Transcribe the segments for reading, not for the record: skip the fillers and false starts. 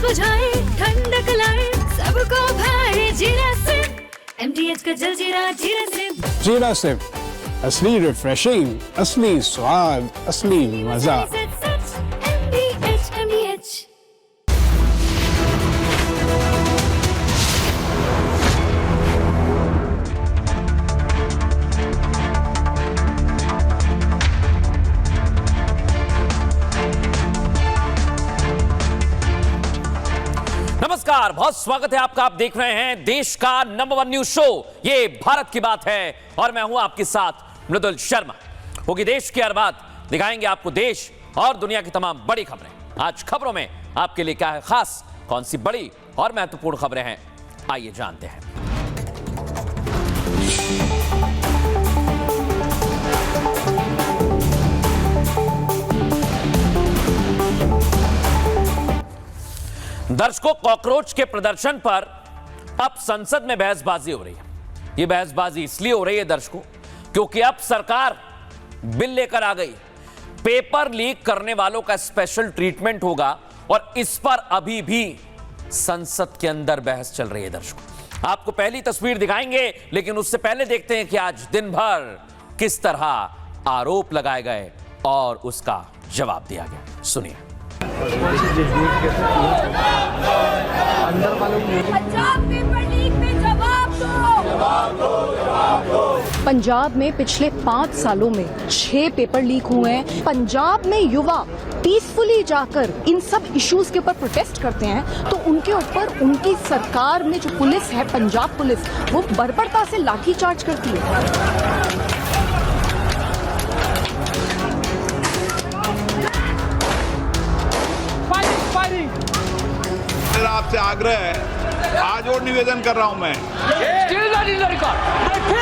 बुझाए, ठंडक लाए, सबको भाए जीरा सिप। MTH का जलजीरा जीरा सिप। जीरा सिप, असली रिफ्रेशिंग, असली स्वाद, असली मजा। MTH। नमस्कार, बहुत स्वागत है आपका। आप देख रहे हैं देश का नंबर 1 न्यूज शो, ये भारत की बात है, और मैं हूं आपके साथ मृदुल शर्मा। होगी देश की हर बात, दिखाएंगे आपको देश और दुनिया की तमाम बड़ी खबरें। आज खबरों में आपके लिए क्या है खास, कौन सी बड़ी और महत्वपूर्ण खबरें हैं, आइए जानते हैं। दर्शकों, कॉकरोच के प्रदर्शन पर अब संसद में बहसबाजी हो रही है। यह बहसबाजी इसलिए हो रही है दर्शकों, क्योंकि अब सरकार बिल लेकर आ गई। पेपर लीक करने वालों का स्पेशल ट्रीटमेंट होगा, और इस पर अभी भी संसद के अंदर बहस चल रही है। दर्शकों, आपको पहली तस्वीर दिखाएंगे, लेकिन उससे पहले देखते हैं कि आज दिन भर किस तरह आरोप लगाए गए और उसका जवाब दिया गया। सुनिए। पंजाब में पिछले 5 सालों में 6 पेपर लीक हुए हैं। पंजाब में युवा पीसफुली जाकर इन सब इश्यूज के ऊपर प्रोटेस्ट करते हैं, तो उनके ऊपर उनकी सरकार में जो पुलिस है, पंजाब पुलिस, वो बर्बरता से लाठीचार्ज करती है। मेरा आपसे आग्रह है, आज और निवेदन कर रहा हूं मैं, फिर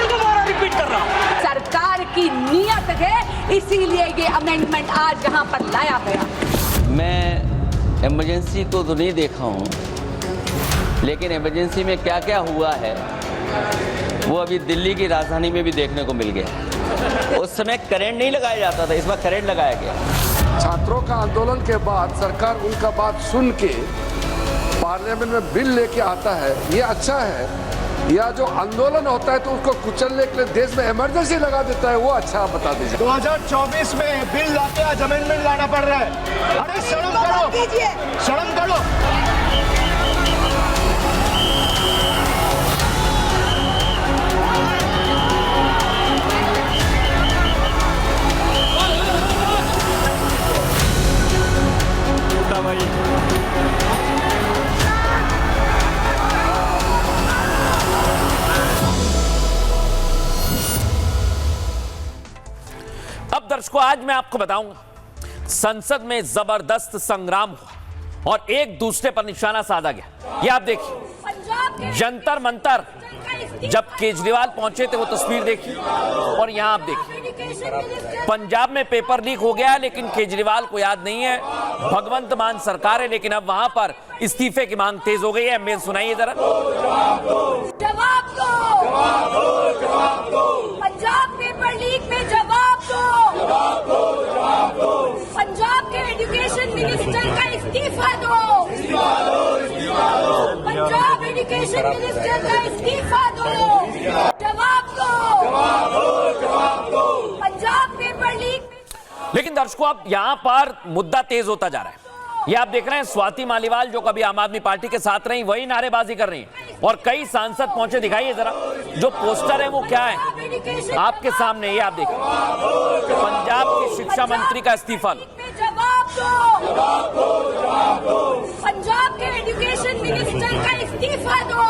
दोबारा रिपीट कर रहा हूं। सरकार की नीयत है, इसीलिए ये अमेंडमेंट आज यहाँ पर लाया गया। मैं इमरजेंसी को तो नहीं देखा हूँ, लेकिन इमरजेंसी में क्या क्या हुआ है वो अभी दिल्ली की राजधानी में भी देखने को मिल गया। उस समय करंट नहीं लगाया जाता था, इस बार करंट लगाया गया। छात्रों का आंदोलन के बाद सरकार उनका बात सुन के पार्लियामेंट में बिल लेके आता है, ये अच्छा है। या जो आंदोलन होता है तो उसको कुचलने के लिए देश में इमरजेंसी लगा देता है, वो अच्छा आप बता दीजिए। 2024 में बिल लाके आज अमेंडमेंट लाना पड़ रहा है। अरे शर्म करो, शर्म करो। अब दर्शकों, आज मैं आपको बताऊंगा, संसद में जबरदस्त संग्राम हुआ और एक दूसरे पर निशाना साधा गया। ये आप देखिए, जंतर मंतर जब केजरीवाल पहुंचे थे वो तस्वीर देखिए, और यहां आप देखिए पंजाब में पेपर लीक हो गया, लेकिन केजरीवाल को याद नहीं है। भगवंत मान सरकार है, लेकिन अब वहां पर इस्तीफे की मांग तेज हो गई है। मैं सुनाइए जरा। जवाब दो, पंजाब पेपर लीक में जवाब दो, पंजाब के एजुकेशन मिनिस्टर का इस्तीफा दो, पंजाब एजुकेशन मिनिस्टर का इस्तीफा दो, जवाब दो, पंजाब पेपर लीक। लेकिन दर्शकों, अब यहां पर मुद्दा तेज होता जा रहा है। ये आप देख रहे हैं, स्वाति मालीवाल जो कभी आम आदमी पार्टी के साथ रही, वही नारेबाजी कर रही हैं, और कई सांसद पहुंचे। दिखाइए जरा, जो पोस्टर है वो क्या है आपके सामने, ये आप देखिए, पंजाब के शिक्षा मंत्री का इस्तीफा। जवाब दो, पंजाब के एजुकेशन मिनिस्टर का इस्तीफा दो।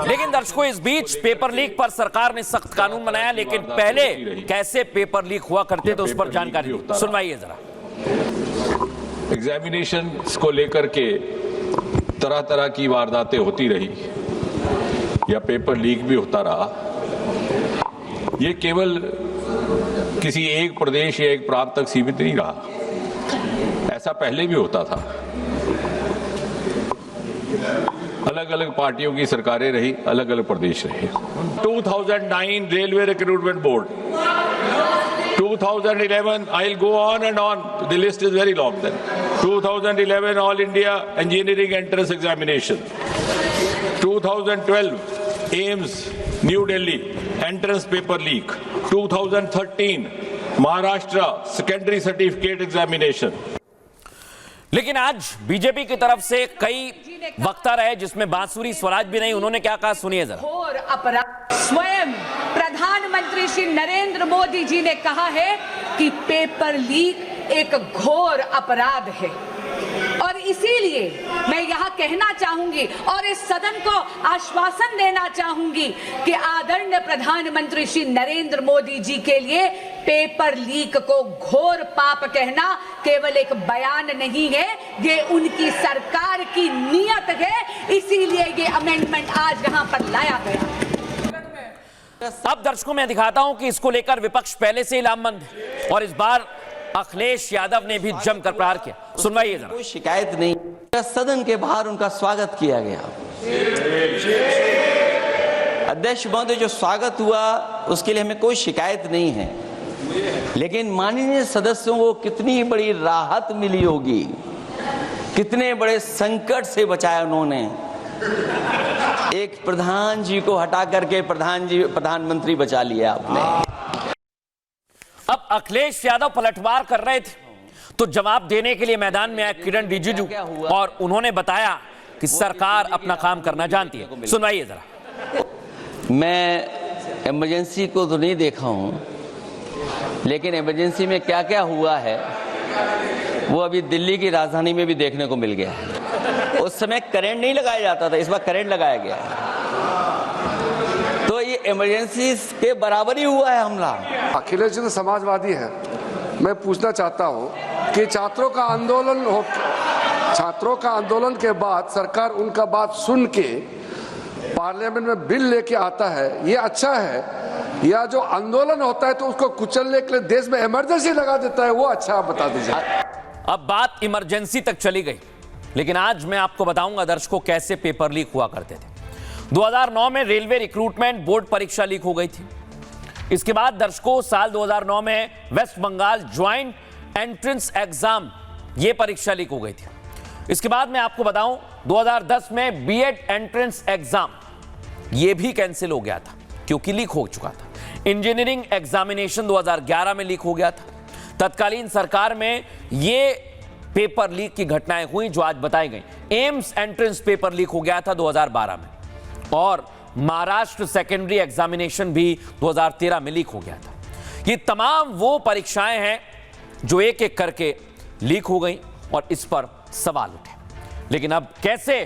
लेकिन दर्शकों, इस बीच पेपर लीक पर सरकार ने सख्त कानून बनाया, लेकिन पहले कैसे पेपर लीक हुआ करते थे उस पर जानकारी सुनवाइए जरा। एग्जामिनेशन को लेकर के तरह तरह की वारदातें होती रही, या पेपर लीक भी होता रहा। ये केवल किसी एक प्रदेश या एक प्रांत तक सीमित नहीं रहा, ऐसा पहले भी होता था। अलग अलग पार्टियों की सरकारें रही, अलग अलग प्रदेश रहे। 2009 railway recruitment board, 2011, I'll go on and on. The list is very long then. 2011 All India Engineering Entrance Examination. 2012 AIMS New Delhi Entrance Paper Leak. 2013 Maharashtra Secondary Certificate Examination. लेकिन आज बीजेपी की तरफ से कई वक्ता रहे जिसमें बांसुरी स्वराज भी नहीं। उन्होंने क्या कहा सुनिए जरा। घोर अपराध। स्वयं प्रधानमंत्री श्री नरेंद्र मोदी जी ने कहा है कि पेपर लीक एक घोर अपराध है और इसीलिए मैं यहाँ कहना चाहूंगी और इस सदन को आश्वासन देना चाहूंगी कि आदरणीय प्रधानमंत्री श्री नरेंद्र मोदी जी के लिए पेपर लीक को घोर पाप कहना केवल एक बयान नहीं है, ये उनकी सरकार की नीयत है। इसीलिए ये अमेंडमेंट आज यहाँ पर लाया गया। अब दर्शकों में दिखाता हूं कि इसको लेकर विपक्ष पहले से ही लामबंद है और इस बार अखिलेश यादव ने भी जमकर प्रहार किया। सुनवाइए जरा। कोई शिकायत नहीं, सदन के बाहर उनका स्वागत किया गया। अध्यक्ष महोदय, जो स्वागत हुआ उसके लिए हमें कोई शिकायत नहीं है, लेकिन माननीय सदस्यों को कितनी बड़ी राहत मिली होगी, कितने बड़े संकट से बचाया उन्होंने। एक प्रधान जी को हटा करके प्रधानमंत्री बचा लिया आपने। अब अखिलेश यादव पलटवार कर रहे थे तो जवाब देने के लिए मैदान में आए किरण रिजिजू और उन्होंने बताया कि सरकार अपना काम करना जानती है। सुनाइए जरा। मैं इमरजेंसी को तो नहीं देखा हूं, लेकिन इमरजेंसी में क्या क्या हुआ है वो अभी दिल्ली की राजधानी में भी देखने को मिल गया है। उस समय करंट नहीं लगाया जाता था, इस बार करंट लगाया गया है, तो ये इमरजेंसी के बराबर ही हुआ है हमला। अखिलेश जी तो समाजवादी है। मैं पूछना चाहता हूं कि छात्रों का आंदोलन के बाद सरकार उनका बात सुन के पार्लियामेंट में बिल लेके आता है, ये अच्छा है, या जो आंदोलन होता है तो उसको कुचलने के लिए देश में इमरजेंसी लगा देता है, वो अच्छा आप बता दीजिए। अब बात इमरजेंसी तक चली गई, लेकिन आज मैं आपको बताऊंगा दर्शकों कैसे पेपर लीक हुआ करते थे। 2009 में रेलवे रिक्रूटमेंट बोर्ड परीक्षा लीक हो गई थी। इसके बाद दर्शकों साल 2009 में West Bengal joint entrance exam ये परीक्षा लीक हो गई थी। इसके बाद मैं आपको बताऊं 2010 में बीएड एंट्रेंस एग्जाम ये भी कैंसिल हो गया था क्योंकि लीक हो चुका था। इंजीनियरिंग एग्जामिनेशन 2011 में लीक हो गया था। तत्कालीन सरकार में ये पेपर लीक की घटनाएं हुई जो आज बताई गई। एम्स एंट्रेंस पेपर लीक हो गया था 2012 में और महाराष्ट्र सेकेंडरी एग्जामिनेशन भी 2013 में लीक हो गया था। ये तमाम वो परीक्षाएं हैं जो एक एक करके लीक हो गई और इस पर सवाल उठे। लेकिन अब कैसे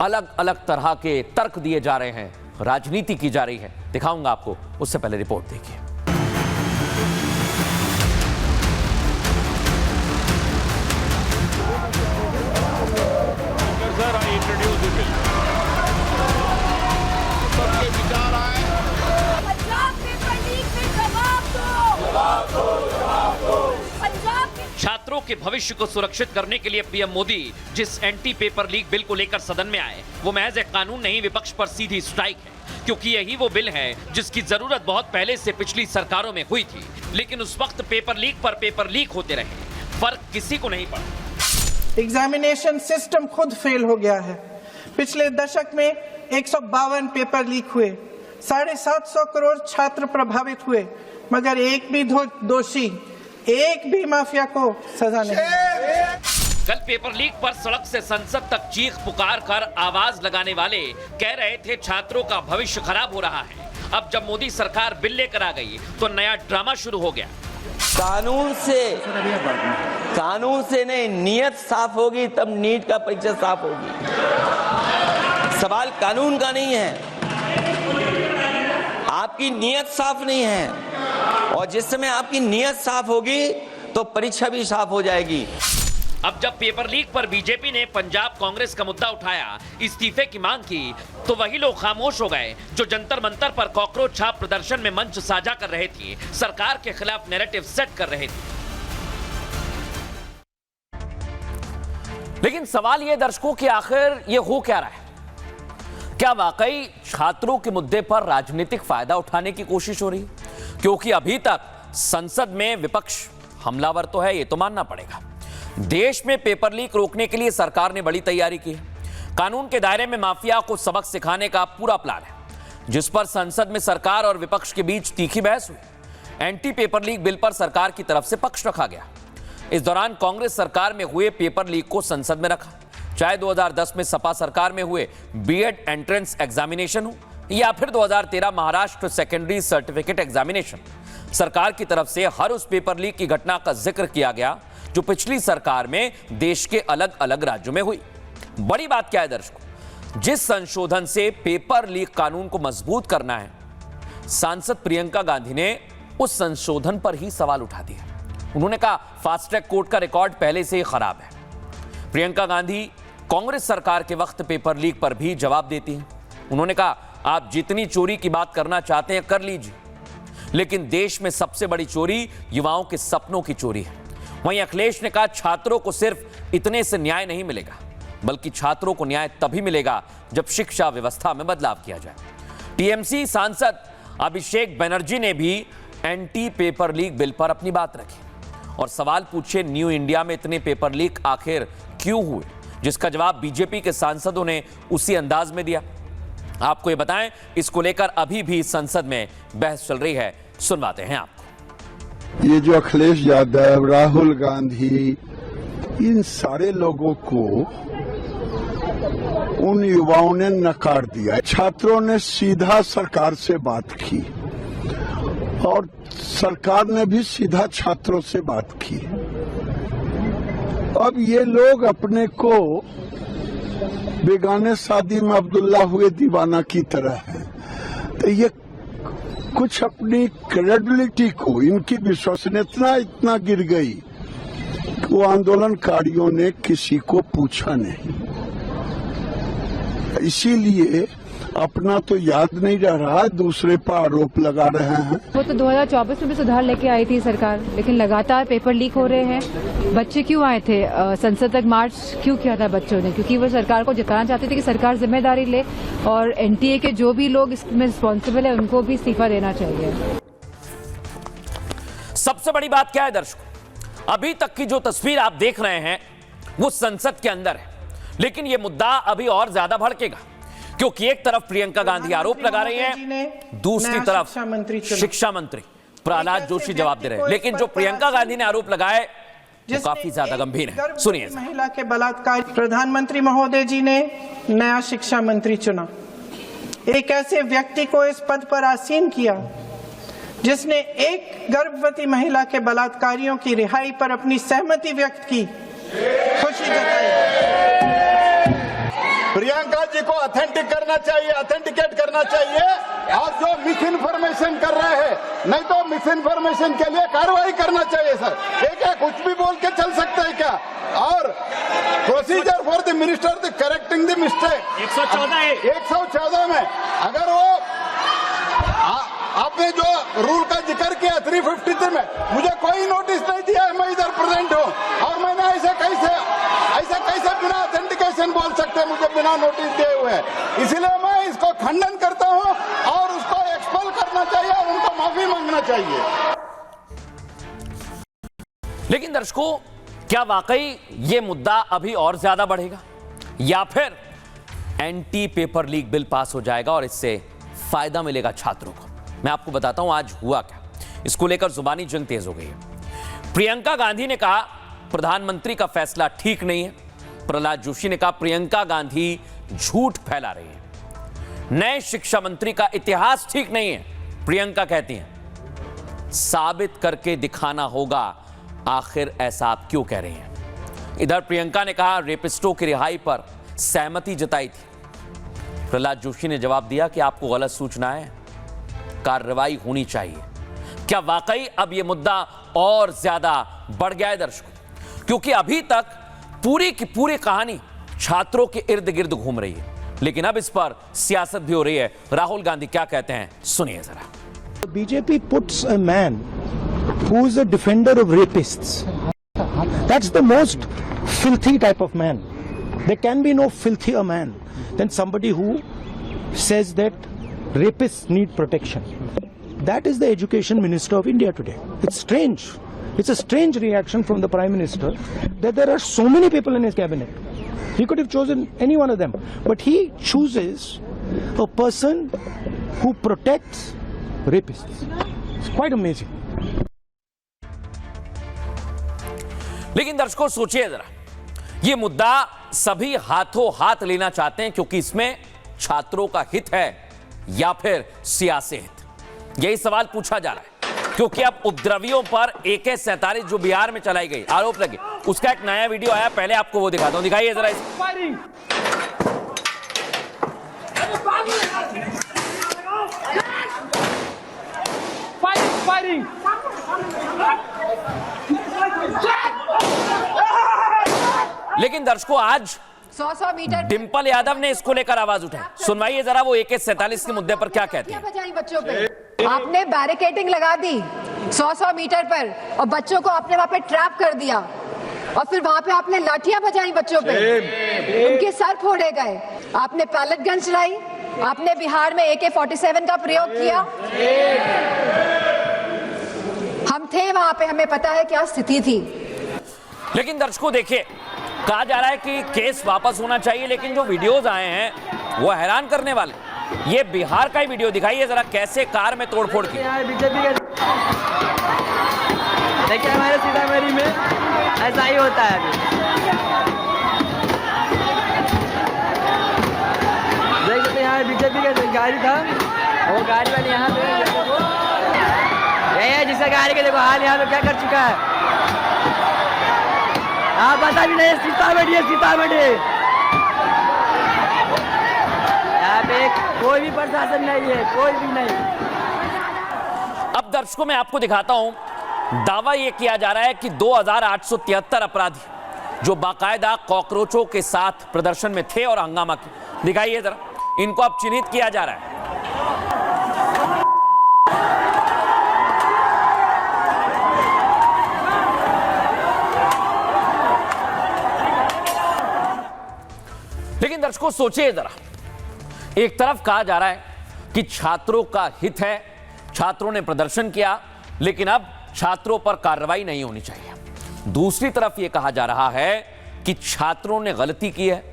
अलग अलग तरह के तर्क दिए जा रहे हैं, राजनीति की जा रही है, दिखाऊंगा आपको। उससे पहले रिपोर्ट देखिए। छात्रों के भविष्य को सुरक्षित करने के लिए पीएम मोदी जिस एंटी पेपर लीक बिल को लेकर सदन में आए वो महज एक कानून नहीं, विपक्ष पर सीधी स्ट्राइक है, क्योंकि यही वो बिल है जिसकी जरूरत बहुत पहले से पिछली सरकारों में हुई थी, लेकिन उस वक्त पेपर लीक पर पेपर लीक होते रहे, फर्क किसी को नहीं पड़ा। एग्जामिनेशन सिस्टम खुद फेल हो गया है। पिछले दशक में 152 पेपर लीक हुए, 750 करोड़ छात्र प्रभावित हुए, मगर एक भी दोषी, एक भी माफिया को सजा नहीं। कल पेपर लीक पर सड़क से संसद तक चीख पुकार कर आवाज लगाने वाले कह रहे थे छात्रों का भविष्य खराब हो रहा है। अब जब मोदी सरकार बिल लेकर आ गई तो नया ड्रामा शुरू हो गया। कानून से नहीं, नियत साफ होगी तब नीट का परीक्षा साफ होगी। सवाल कानून का नहीं है, आपकी नियत साफ नहीं है, और जिस समय आपकी नियत साफ होगी तो परीक्षा भी साफ हो जाएगी। अब जब पेपर लीक पर बीजेपी ने पंजाब कांग्रेस का मुद्दा उठाया, इस्तीफे की मांग की, तो वही लोग खामोश हो गए जो जंतर मंतर पर कॉकरोच छाप प्रदर्शन में मंच साझा कर रहे थे, सरकार के खिलाफ नैरेटिव सेट कर रहे थे। लेकिन सवाल यह दर्शकों कि आखिर ये हो क्या रहा है? क्या वाकई छात्रों के मुद्दे पर राजनीतिक फायदा उठाने की कोशिश हो रही है? क्योंकि अभी तक संसद में विपक्ष हमलावर तो है, ये तो मानना पड़ेगा। देश में पेपर लीक रोकने के लिए सरकार ने बड़ी तैयारी की है। कानून के दायरे में माफिया को सबक सिखाने का पूरा प्लान है, जिस पर संसद में सरकार और विपक्ष के बीच तीखी बहस हुई। एंटी पेपर लीक बिल पर सरकार की तरफ से पक्ष रखा गया। इस दौरान कांग्रेस सरकार में हुए पेपर लीक को संसद में रखा। चाहे 2010 में सपा सरकार में हुए बीएड एंट्रेंस एग्जामिनेशन हो या फिर 2013 महाराष्ट्र सेकेंडरी सर्टिफिकेट एग्जामिनेशन, सरकार की तरफ से हर उस पेपर लीक की घटना का जिक्र किया गया जो पिछली सरकार में देश के अलग अलग राज्यों में हुई। बड़ी बात क्या है दर्शकों, जिस संशोधन से पेपर लीक कानून को मजबूत करना है, सांसद प्रियंका गांधी ने उस संशोधन पर ही सवाल उठा दिया। उन्होंने कहा फास्ट ट्रैक कोर्ट का रिकॉर्ड पहले से ही खराब है। प्रियंका गांधी कांग्रेस सरकार के वक्त पेपर लीक पर भी जवाब देती हैं। उन्होंने कहा आप जितनी चोरी की बात करना चाहते हैं कर लीजिए, लेकिन देश में सबसे बड़ी चोरी युवाओं के सपनों की चोरी है। वहीं अखिलेश ने कहा छात्रों को सिर्फ इतने से न्याय नहीं मिलेगा, बल्कि छात्रों को न्याय तभी मिलेगा जब शिक्षा व्यवस्था में बदलाव किया जाए। टीएमसी सांसद अभिषेक बनर्जी ने भी एंटी पेपर लीक बिल पर अपनी बात रखी और सवाल पूछे न्यू इंडिया में इतने पेपर लीक आखिर क्यों हुए, जिसका जवाब बीजेपी के सांसदों ने उसी अंदाज में दिया। आपको ये बताएं, इसको लेकर अभी भी संसद में बहस चल रही है, सुनवाते हैं आपको। ये जो अखिलेश यादव, राहुल गांधी, इन सारे लोगों को उन युवाओं ने नकार दिया। छात्रों ने सीधा सरकार से बात की और सरकार ने भी सीधा छात्रों से बात की। अब ये लोग अपने को बेगाने शादी में अब्दुल्ला हुए दीवाना की तरह है, तो ये कुछ अपनी क्रेडिबिलिटी को, इनकी विश्वसनीयता इतना गिर गई कि वो आंदोलनकारियों ने किसी को पूछा नहीं। इसीलिए अपना तो याद नहीं रह रहा, दूसरे पर आरोप लगा रहे हैं। वो तो 2024 में भी सुधार लेके आई थी सरकार, लेकिन लगातार पेपर लीक हो रहे हैं। बच्चे क्यों आए थे संसद तक, मार्च क्यों किया था बच्चों ने? क्योंकि वो सरकार को जिताना चाहते थे कि सरकार जिम्मेदारी ले और एनटीए के जो भी लोग इसमें रिस्पॉन्सिबल है उनको भी इस्तीफा देना चाहिए। सबसे बड़ी बात क्या है दर्शकों, अभी तक की जो तस्वीर आप देख रहे हैं वो संसद के अंदर है, लेकिन ये मुद्दा अभी और ज्यादा भड़केगा, क्योंकि एक तरफ प्रियंका गांधी आरोप लगा रही हैं, दूसरी तरफ शिक्षा मंत्री प्रहलाद जोशी जवाब दे रहे हैं। लेकिन जो प्रियंका गांधी ने आरोप लगाए वो काफी ज्यादा गंभीर है, सुनिए। महिला के बलात्कार, प्रधानमंत्री महोदय जी ने नया शिक्षा मंत्री चुना। एक ऐसे व्यक्ति को इस पद पर आसीन किया जिसने एक गर्भवती महिला के बलात्कारियों की रिहाई पर अपनी सहमति व्यक्त की, खुशी जताई। प्रियंका जी को ऑथेंटिक करना चाहिए, ऑथेंटिकेट करना चाहिए, और जो मिस इन्फॉर्मेशन कर रहे हैं, नहीं तो मिस इन्फॉर्मेशन के लिए कार्रवाई करना चाहिए सर। ये क्या कुछ भी बोल के चल सकता है क्या? और procedure for the minister the correcting the mistake 114 में अगर वो आपने जो रूल का जिक्र किया 353 में, मुझे कोई नोटिस नहीं दिया है, मैं इधर प्रेजेंट हूँ, और मैंने ऐसे कैसे बिना ऑथेंटिकेशन बोल सकते हैं मुझे बिना नोटिस दिए हुए? इसलिए मैं इसको खंडन करता हूँ और उसको एक्सपेल करना चाहिए और उनको माफी मांगना चाहिए। लेकिन दर्शकों, क्या वाकई ये मुद्दा अभी और ज्यादा बढ़ेगा या फिर anti paper leak bill pass हो जाएगा और इससे फायदा मिलेगा छात्रों को? मैं आपको बताता हूं आज हुआ क्या। इसको लेकर जुबानी जंग तेज हो गई है। प्रियंका गांधी ने कहा प्रधानमंत्री का फैसला ठीक नहीं है। प्रहलाद जोशी ने कहा प्रियंका गांधी झूठ फैला रही है। नए शिक्षा मंत्री का इतिहास ठीक नहीं है, प्रियंका कहती हैं साबित करके दिखाना होगा आखिर ऐसा आप क्यों कह रहे हैं। इधर प्रियंका ने कहा रेपिस्टों की रिहाई पर सहमति जताई थी। प्रहलाद जोशी ने जवाब दिया कि आपको गलत सूचना है, कार्रवाई होनी चाहिए। क्या वाकई अब यह मुद्दा और ज्यादा बढ़ गया है दर्शकों? क्योंकि अभी तक पूरी की पूरी कहानी छात्रों के इर्द गिर्द घूम रही है, लेकिन अब इस पर सियासत भी हो रही है। राहुल गांधी क्या कहते हैं, सुनिए जरा। BJP puts a man who is a defender of rapists. That's the most filthy type of man. There can be no filthier man than somebody who says that rapists need protection. that is the education minister of India today. It's strange. It's a strange reaction from the Prime Minister that there are so many people in his cabinet. He could have chosen any one of them, but he chooses a person who protects rapists. It's quite amazing. लेकिन दर्शकों सोचिए जरा, ये मुद्दा सभी हाथों हाथ लेना चाहते हैं क्योंकि इसमें छात्रों का हित है या फिर सियासी हित, यही सवाल पूछा जा रहा है। क्योंकि अब उपद्रवियों पर AK-47 जो बिहार में चलाई गई आरोप लगे, उसका एक नया वीडियो आया, पहले आपको वो दिखाता हूं, दिखाइए जरा लेकिन दर्शकों आज 100 मीटर डिंपल यादव ने इसको लेकर आवाज उठाई। सुनवाइए जरा वो AK-47 के मुद्दे पर क्या कहते हैं। बच्चों पे आपने बैरिकेडिंग लगा दी 100 मीटर पर और बच्चों को आपने वहां पे ट्रैप कर दिया और फिर वहां पे आपने लाठियां बजाई बच्चों पे, उनके सर फोड़े गए, आपने पैलेट गन चलाई, आपने बिहार में AK-47 का प्रयोग किया। हम थे वहां पे, हमें पता है क्या स्थिति थी। लेकिन दर्शकों देखिए, कहा जा रहा है कि केस वापस होना चाहिए, लेकिन जो वीडियोस आए हैं वो हैरान करने वाले। ये बिहार का ही वीडियो दिखाइए जरा, कैसे कार में तोड़फोड़ की। देखिए हमारे सीतामढ़ी में ऐसा ही होता है अभी। देख सकते हैं यहाँ बीजेपी का गाड़ी था, वो गाड़ी वाले यहाँ पे ये जिसका गाड़ी के देखो हाल यहाँ पे क्या कर चुका है। हाँ पता भी नहीं, सीतामढ़ी है सीतामढ़ी। यहाँ पे कोई भी प्रशासन नहीं है, कोई भी नहीं। अब दर्शकों मैं आपको दिखाता हूं, दावा यह किया जा रहा है कि 2873 अपराधी जो बाकायदा कॉकरोचों के साथ प्रदर्शन में थे और हंगामा किया, दिखाइए जरा, इनको अब चिन्हित किया जा रहा है। लेकिन दर्शकों सोचिए जरा, एक तरफ कहा जा रहा है कि छात्रों का हित है, छात्रों ने प्रदर्शन किया, लेकिन अब छात्रों पर कार्रवाई नहीं होनी चाहिए। दूसरी तरफ यह कहा जा रहा है कि छात्रों ने गलती की है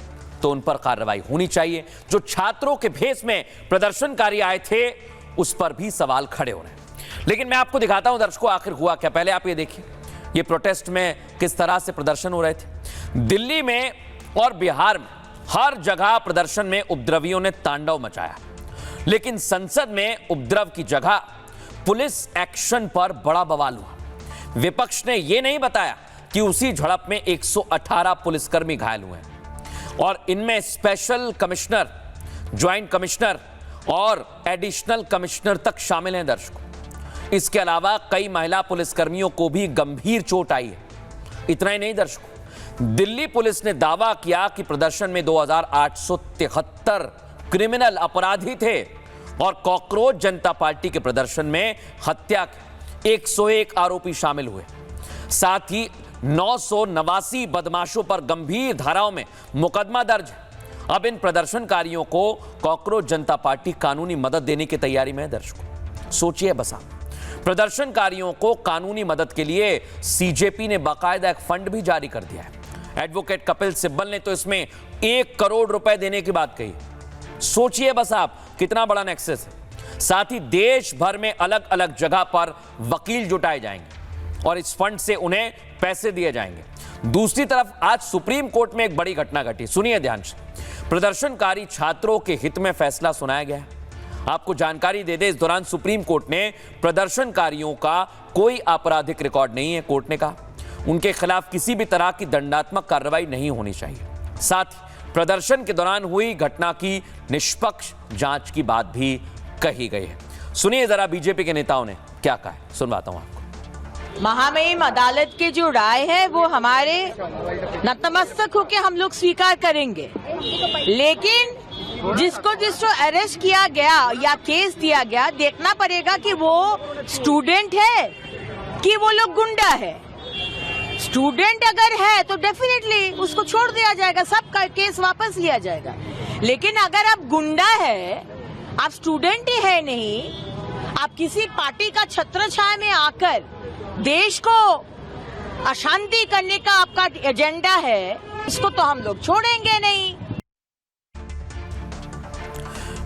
तो उन पर कार्रवाई होनी चाहिए। जो छात्रों के भेष में प्रदर्शनकारी आए थे उस पर भी सवाल खड़े हो रहे हैं। लेकिन मैं आपको दिखाता हूं दर्शकों आखिर हुआ क्या। पहले आप ये देखिए, ये प्रोटेस्ट में किस तरह से प्रदर्शन हो रहे थे। दिल्ली में और बिहार में हर जगह प्रदर्शन में उपद्रवियों ने तांडव मचाया, लेकिन संसद में उपद्रव की जगह पुलिस एक्शन पर बड़ा बवाल हुआ। विपक्ष ने यह नहीं बताया कि उसी झड़प में 118 पुलिसकर्मी घायल हुए हैं और इनमें स्पेशल कमिश्नर, ज्वाइंट कमिश्नर और एडिशनल कमिश्नर तक शामिल हैं दर्शकों। इसके अलावा कई महिला पुलिसकर्मियों को भी गंभीर चोट आई है। इतना ही नहीं दर्शकों, दिल्ली पुलिस ने दावा किया कि प्रदर्शन में 2873 क्रिमिनल अपराधी थे और कॉकरोच जनता पार्टी के प्रदर्शन में हत्या के 101 आरोपी शामिल हुए। साथ ही 989 बदमाशों पर गंभीर धाराओं में मुकदमा दर्ज है। अब इन प्रदर्शनकारियों को कॉकरोच जनता पार्टी कानूनी मदद देने की तैयारी में है दर्शकों। सोचिए बस आप, प्रदर्शनकारियों को कानूनी मदद के लिए सीजेपी ने बाकायदा एक फंड भी जारी कर दिया है। एडवोकेट कपिल सिब्बल ने तो इसमें 1 करोड़ रुपए देने की बात कही। सोचिए बस आप, कितना बड़ा नेक्सस है। साथ ही देश भर में अलग अलग जगह पर वकील जुटाए जाएंगे और इस फंड से उन्हें पैसे दिए जाएंगे। दूसरी तरफ आज सुप्रीम कोर्ट में एक बड़ी घटना घटी, सुनिए ध्यान से। प्रदर्शनकारी छात्रों के हित में फैसला सुनाया गया है। आपको जानकारी दे दे, इस दौरान सुप्रीम कोर्ट ने प्रदर्शनकारियों का कोई आपराधिक रिकॉर्ड नहीं है। कोर्ट ने कहा उनके खिलाफ किसी भी तरह की दंडात्मक कार्रवाई नहीं होनी चाहिए। साथ ही प्रदर्शन के दौरान हुई घटना की निष्पक्ष जांच की बात भी कही गई है। सुनिए जरा बीजेपी के नेताओं ने क्या कहा है, सुनवाता हूं आपको। महामहिम अदालत के जो राय है वो हमारे नतमस्तक होकर हम लोग स्वीकार करेंगे, लेकिन जिसको अरेस्ट किया गया या केस दिया गया, देखना पड़ेगा कि वो स्टूडेंट है कि वो लोग गुंडा है। स्टूडेंट अगर है तो डेफिनेटली उसको छोड़ दिया जाएगा, सबका केस वापस लिया जाएगा। लेकिन अगर आप गुंडा है, आप स्टूडेंट ही है नहीं, आप किसी पार्टी का छत्रछाया में आकर देश को अशांति करने का आपका एजेंडा है, इसको तो हम लोग छोड़ेंगे नहीं।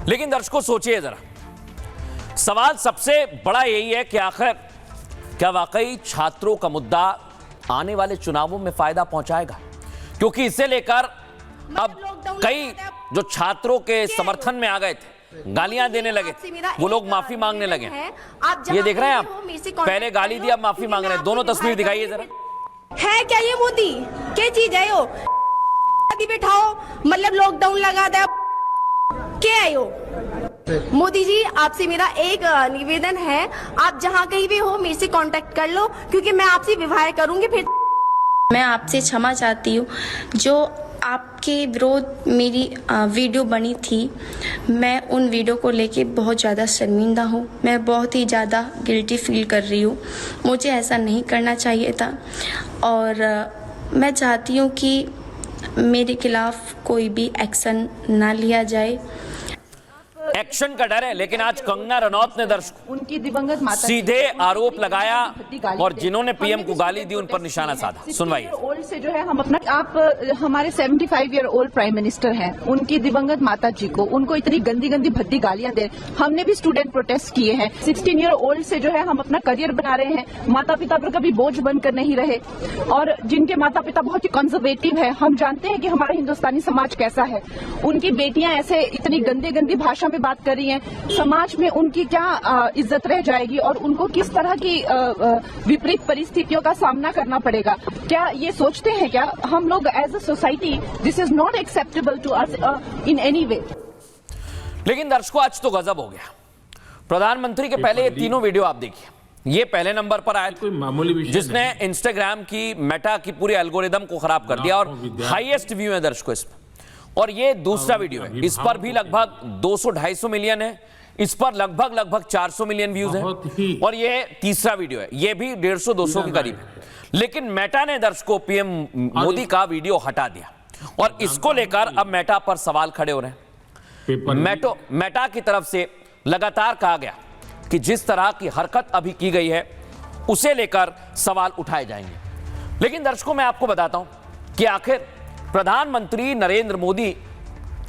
लेकिन दर्शकों सोचिए जरा, सवाल सबसे बड़ा यही है कि आखिर क्या वाकई छात्रों का मुद्दा आने वाले चुनावों में फायदा पहुंचाएगा? क्योंकि इसे लेकर अब कई जो छात्रों के समर्थन में आ गए थे, गालियां देने लगे, वो लोग माफी मांगने लगे। ये देख रहे हैं आप, पहले गाली दी, अब माफी मांग रहे हैं। दोनों तस्वीर दिखाइए जरा। है क्या ये मोदी? क्या चीज है यो? बैठाओ, मतलब लॉकडाउन लगा दे, क्या है यो? मोदी जी, आपसे मेरा एक निवेदन है, आप जहाँ कहीं भी हो मेरे से कांटेक्ट कर लो, क्योंकि मैं आपसे विवाह करूंगी। फिर मैं आपसे क्षमा चाहती हूँ, जो आपके विरोध मेरी वीडियो बनी थी, मैं उन वीडियो को लेके बहुत ज़्यादा शर्मिंदा हूँ। मैं बहुत ही ज़्यादा गिल्टी फील कर रही हूँ। मुझे ऐसा नहीं करना चाहिए था और मैं चाहती हूँ कि मेरे खिलाफ कोई भी एक्शन ना लिया जाए। एक्शन का डर है, लेकिन आज कंगना रनौत ने दर्शकों उनकी दिवंगत माता सीधे आरोप लगाया और जिन्होंने पीएम को गाली दी उन पर निशाना साधा। सुनवाइए। ओल्ड से जो है हम अपना, आप हमारे 75 ईयर ओल्ड प्राइम मिनिस्टर हैं, उनकी दिवंगत माता जी को, उनको इतनी गंदी गंदी भद्दी गालियां दे। हमने भी स्टूडेंट प्रोटेस्ट किए हैं। 16 ईयर ओल्ड से जो है हम अपना करियर बना रहे हैं, माता पिता पर कभी बोझ बनकर नहीं रहे, और जिनके माता पिता बहुत ही कंजर्वेटिव है। हम जानते हैं कि हमारा हिंदुस्तानी समाज कैसा है। उनकी बेटियां ऐसे इतनी गंदी गंदी भाषा में बात कर रही हैं, समाज में उनकी क्या इज्जत रह जाएगी और उनको किस तरह की विपरीत परिस्थितियों का सामना करना पड़ेगा? क्या ये सोचते हैं क्या हम लोग as a society, this is not acceptable to us in any way? लेकिन दर्शकों, आज तो गजब हो गया। प्रधानमंत्री के पहले ये तीनों वीडियो आप देखिए। ये पहले नंबर पर आया, कोई मामूली विषय जिसने इंस्टाग्राम की, मेटा की पूरे एल्गोरिदम को खराब कर दिया और हाईएस्ट व्यू है दर्शकों इस पर। और ये दूसरा वीडियो है, इस पर भी लगभग 200-250 मिलियन है, इस पर लगभग 400 मिलियन व्यूज हैं, और ये तीसरा वीडियो है, ये भी 150-200 के करीब है। लेकिन मेटा ने दर्शकों पीएम मोदी का वीडियो हटा दिया और इसको लेकर अब मेटा पर सवाल खड़े हो रहे हैं। मेटा की तरफ से लगातार कहा गया कि जिस तरह की हरकत अभी की गई है उसे लेकर सवाल उठाए जाएंगे। लेकिन दर्शकों, मैं आपको बताता हूं कि आखिर प्रधानमंत्री नरेंद्र मोदी,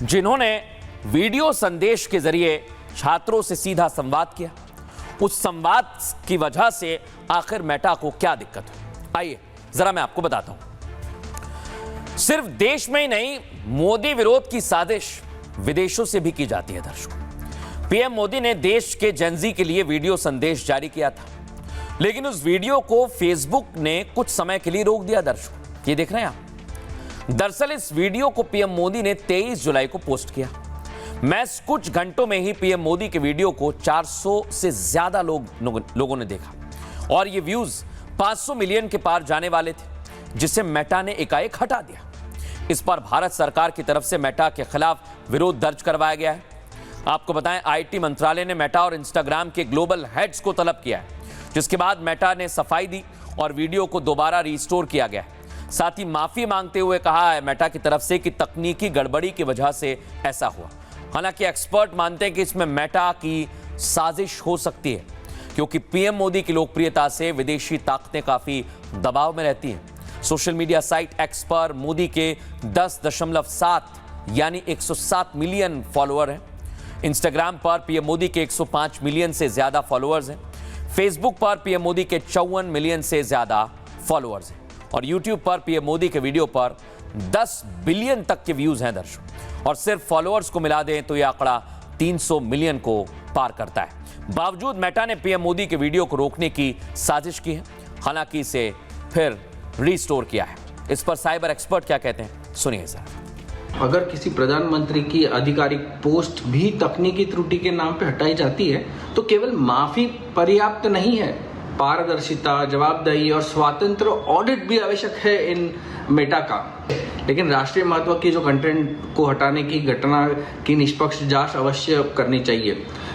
जिन्होंने वीडियो संदेश के जरिए छात्रों से सीधा संवाद किया, उस संवाद की वजह से आखिर मेटा को क्या दिक्कत है, आइए जरा मैं आपको बताता हूं। सिर्फ देश में ही नहीं, मोदी विरोध की साजिश विदेशों से भी की जाती है दर्शकों। पीएम मोदी ने देश के जेनजी के लिए वीडियो संदेश जारी किया था, लेकिन उस वीडियो को फेसबुक ने कुछ समय के लिए रोक दिया दर्शकों। ये देख रहे हैं आप। दरअसल इस वीडियो को पीएम मोदी ने 23 जुलाई को पोस्ट किया। महज कुछ घंटों में ही पीएम मोदी के वीडियो को 400 से ज्यादा लोगों ने देखा और ये व्यूज 500 मिलियन के पार जाने वाले थे, जिसे मेटा ने एकाएक हटा दिया। इस पर भारत सरकार की तरफ से मेटा के खिलाफ विरोध दर्ज करवाया गया है। आपको बताएं, आईटी मंत्रालय ने मेटा और इंस्टाग्राम के ग्लोबल हेड्स को तलब किया है, जिसके बाद मेटा ने सफाई दी और वीडियो को दोबारा रिस्टोर किया गया है। साथ ही माफी मांगते हुए कहा है मेटा की तरफ से कि तकनीकी गड़बड़ी की वजह से ऐसा हुआ। हालांकि एक्सपर्ट मानते हैं कि इसमें मेटा की साजिश हो सकती है, क्योंकि पीएम मोदी की लोकप्रियता से विदेशी ताकतें काफी दबाव में रहती हैं। सोशल मीडिया साइट एक्स पर मोदी के 10.7 यानी 107 मिलियन फॉलोअर हैं। इंस्टाग्राम पर पीएम मोदी के 105 मिलियन से ज्यादा फॉलोअर्स हैं। फेसबुक पर पीएम मोदी के 54 मिलियन से ज्यादा फॉलोअर्स हैं और यूट्यूब पर पीएम मोदी के वीडियो पर 10 बिलियन तक के व्यूज हैं दर्शकों। और सिर्फ फॉलोअर्स को मिला दें तो यह आंकड़ा 300 मिलियन को पार करता है। बावजूद मेटा ने पीएम मोदी के वीडियो को रोकने की साजिश की है, हालांकि इसे फिर रिस्टोर किया है। इस पर साइबर एक्सपर्ट क्या कहते हैं, सुनिए सर। अगर किसी प्रधानमंत्री की आधिकारिक पोस्ट भी तकनीकी त्रुटि के नाम पे हटाई जाती है तो केवल माफी पर्याप्त नहीं है, पारदर्शिता, जवाबदेही और स्वतंत्र ऑडिट भी आवश्यक है इन मेटा का। लेकिन राष्ट्रीय महत्व की जो कंटेंट को हटाने की घटना की निष्पक्ष जांच अवश्य करनी चाहिए।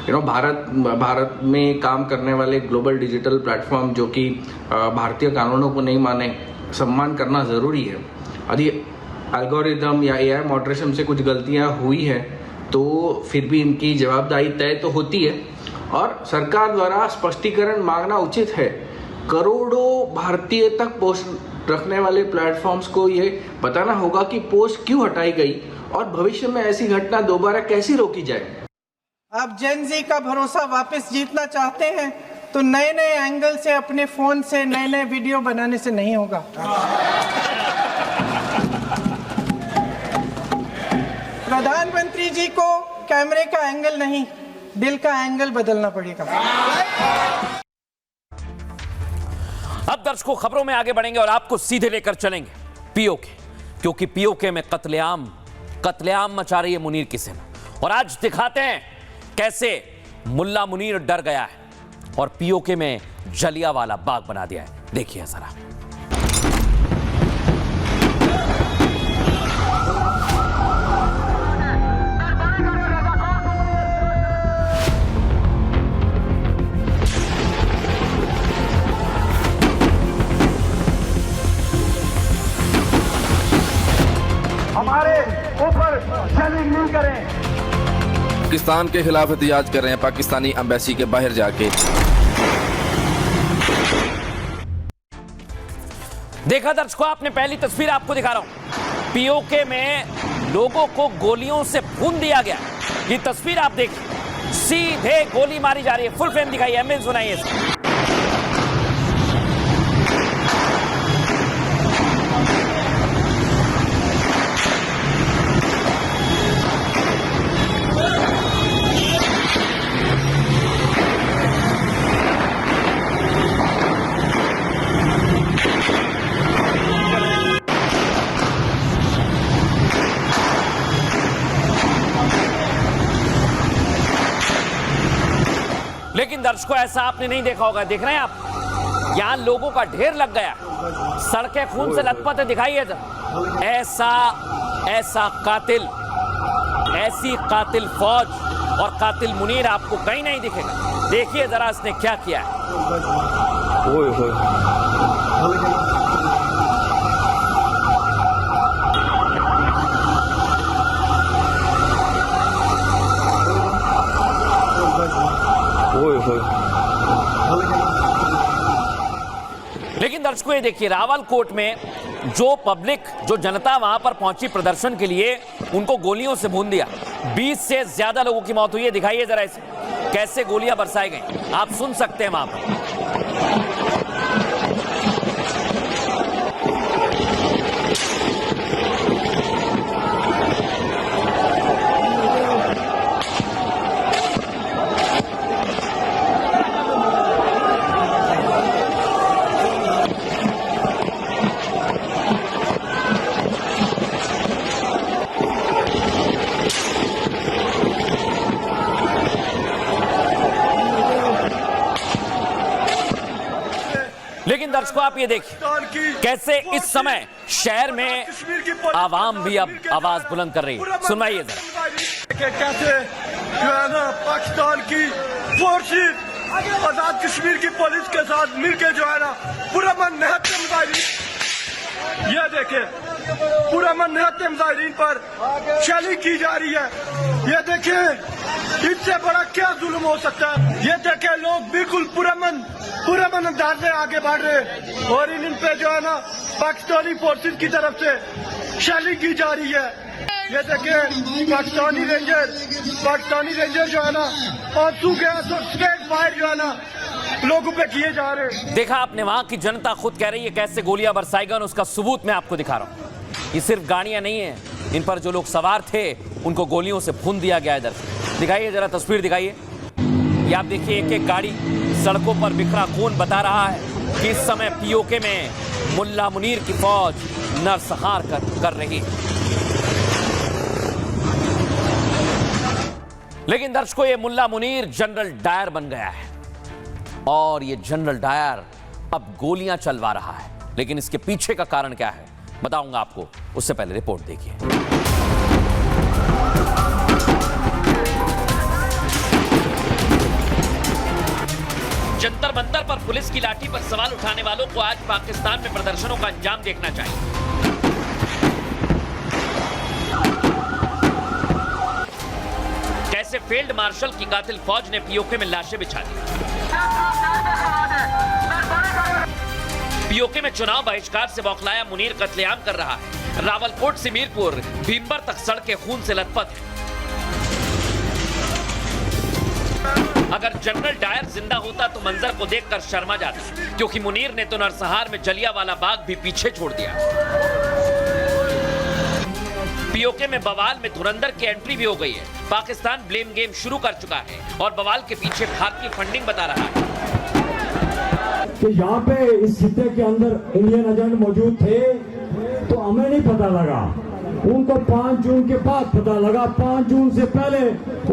भारत में काम करने वाले ग्लोबल डिजिटल प्लेटफॉर्म जो कि भारतीय कानूनों को नहीं माने, सम्मान करना जरूरी है। यदि एल्गोरिदम या एआई मॉडरेशन से कुछ गलतियां हुई है तो फिर भी इनकी जवाबदेही तय तो होती है और सरकार द्वारा स्पष्टीकरण मांगना उचित है। करोड़ों भारतीय तक पोस्ट रखने वाले प्लेटफॉर्म्स को ये बताना होगा कि पोस्ट क्यों हटाई गई और भविष्य में ऐसी घटना दोबारा कैसे रोकी जाए। आप जेन जी का भरोसा वापस जीतना चाहते हैं तो नए नए एंगल से अपने फोन से नए नए वीडियो बनाने से नहीं होगा। प्रधानमंत्री जी को कैमरे का एंगल नहीं, दिल का एंगल बदलना पड़ेगा। अब दर्शकों खबरों में आगे बढ़ेंगे और आपको सीधे लेकर चलेंगे पीओके, क्योंकि पीओके में कत्लेआम मचा रही है मुनीर की सेना। और आज दिखाते हैं कैसे मुल्ला मुनीर डर गया है और पीओके में जलियांवाला बाग बना दिया है। देखिए जरा। हमारे ऊपर चैलेंज नहीं करें। पाकिस्तान के खिलाफ एहतजाज कर रहे हैं पाकिस्तानी एम्बेसी के बाहर जाके। देखा दर्शकों, आपने पहली तस्वीर आपको दिखा रहा हूं। पीओके में लोगों को गोलियों से भून दिया गया। ये तस्वीर आप देखिए, सीधे गोली मारी जा रही है। फुल फ्रेम दिखाई, एम्बुलेंस सुनाइए। लेकिन दर्शकों ऐसा आपने नहीं देखा होगा। देख रहे हैं आप, यहां लोगों का ढेर लग गया, सड़कें खून से लथपथ है। दिखाइए ऐसा कातिल, ऐसी कातिल फौज और कातिल मुनीर आपको कहीं नहीं दिखेगा। देखिए जरा इसने क्या किया है। लेकिन दर्शकों ये देखिए, रावलकोट में जो पब्लिक, जो जनता वहां पर पहुंची प्रदर्शन के लिए, उनको गोलियों से भून दिया। 20 से ज्यादा लोगों की मौत हुई है। दिखाइए जरा इसे, कैसे गोलियां बरसाई गई, आप सुन सकते हैं वहां पर। लेकिन दर्शकों आप ये देखिए कैसे इस समय शहर में आवाम भी अब आवाज बुलंद कर रही है। सुनाइए जरा। कैसे जो है ना पाकिस्तान की फोर्सेस आजाद कश्मीर की पुलिस के साथ मिलकर जो है ना पूरा मनहत्ते मुजाहिरीन, ये देखे पूरा मनहत्ते मुजाहिरीन पर शैलिंग की जा रही है। ये देखे इससे बड़ा क्या जुल्म हो सकता है। ये देखे लोग बिल्कुल पूरा मन अंदाज से आगे बढ़ रहे और इन पे जो है ना पाकिस्तानी फोर्सेस की तरफ से शैलिंग की जा रही है। ये देखे पाकिस्तानी रेंजर जो है ना आंसू गैस और स्ट्रेट फायर जो है ना लोगों पे किए जा रहे हैं। देखा आपने, वहां की जनता खुद कह रही है कैसे गोलियां बरसाई गई, उसका सबूत मैं आपको दिखा रहा हूं। ये सिर्फ गाड़ियां नहीं है, इन पर जो लोग सवार थे उनको गोलियों से भून दिया गया। इधर दिखाइए जरा, तस्वीर दिखाइए। ये आप देखिए, एक एक गाड़ी सड़कों पर बिखरा खून बता रहा है कि इस समय पीओके में मुल्ला मुनीर की फौज नरसंहार कर रही है। लेकिन दर्शकों, ये मुल्ला मुनीर जनरल डायर बन गया है और ये जनरल डायर अब गोलियां चलवा रहा है। लेकिन इसके पीछे का कारण क्या है बताऊंगा आपको, उससे पहले रिपोर्ट देखिए। जंतर मंतर पर पुलिस की लाठी पर सवाल उठाने वालों को आज पाकिस्तान में प्रदर्शनों का अंजाम देखना चाहिए। कैसे फील्ड मार्शल की कातिल फौज ने पीओके में लाशें बिछा दी। पीओके में चुनाव बहिष्कार से बौखलाया मुनीर कत्लेआम कर रहा है। रावलकोट से मीरपुर भीमबर तक सड़कें खून से लथपथ हैं। अगर जनरल डायर जिंदा होता तो मंजर को देखकर शर्मा जाता, क्योंकि मुनीर ने तो नरसंहार में जलियांवाला बाग भी पीछे छोड़ दिया। पीओके में बवाल में धुरंधर की एंट्री भी हो गई है। पाकिस्तान ब्लेम गेम शुरू कर चुका है और बवाल के पीछे भारतीय फंडिंग बता रहा है कि यहाँ पे इस सिक्के के अंदर इंडियन एजेंट मौजूद थे, तो हमें नहीं पता लगा। उनको 5 जून के बाद पता लगा, 5 जून से पहले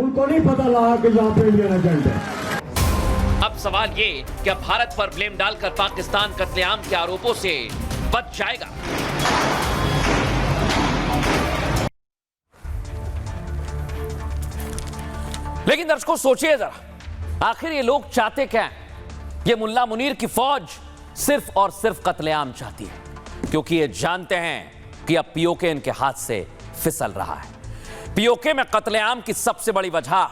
उनको नहीं पता लगा कि यहाँ पे इंडियन एजेंट है। अब सवाल ये कि अब भारत पर ब्लेम डालकर पाकिस्तान कत्लेआम के आरोपों से बच जाएगा। लेकिन दर्शकों सोचिए जरा, आखिर ये लोग चाहते क्या हैं? ये मुल्ला मुनीर की फौज सिर्फ और सिर्फ कत्लेआम चाहती है, क्योंकि ये जानते हैं कि अब पीओके इनके हाथ से फिसल रहा है। पीओके में कत्लेआम की सबसे बड़ी वजह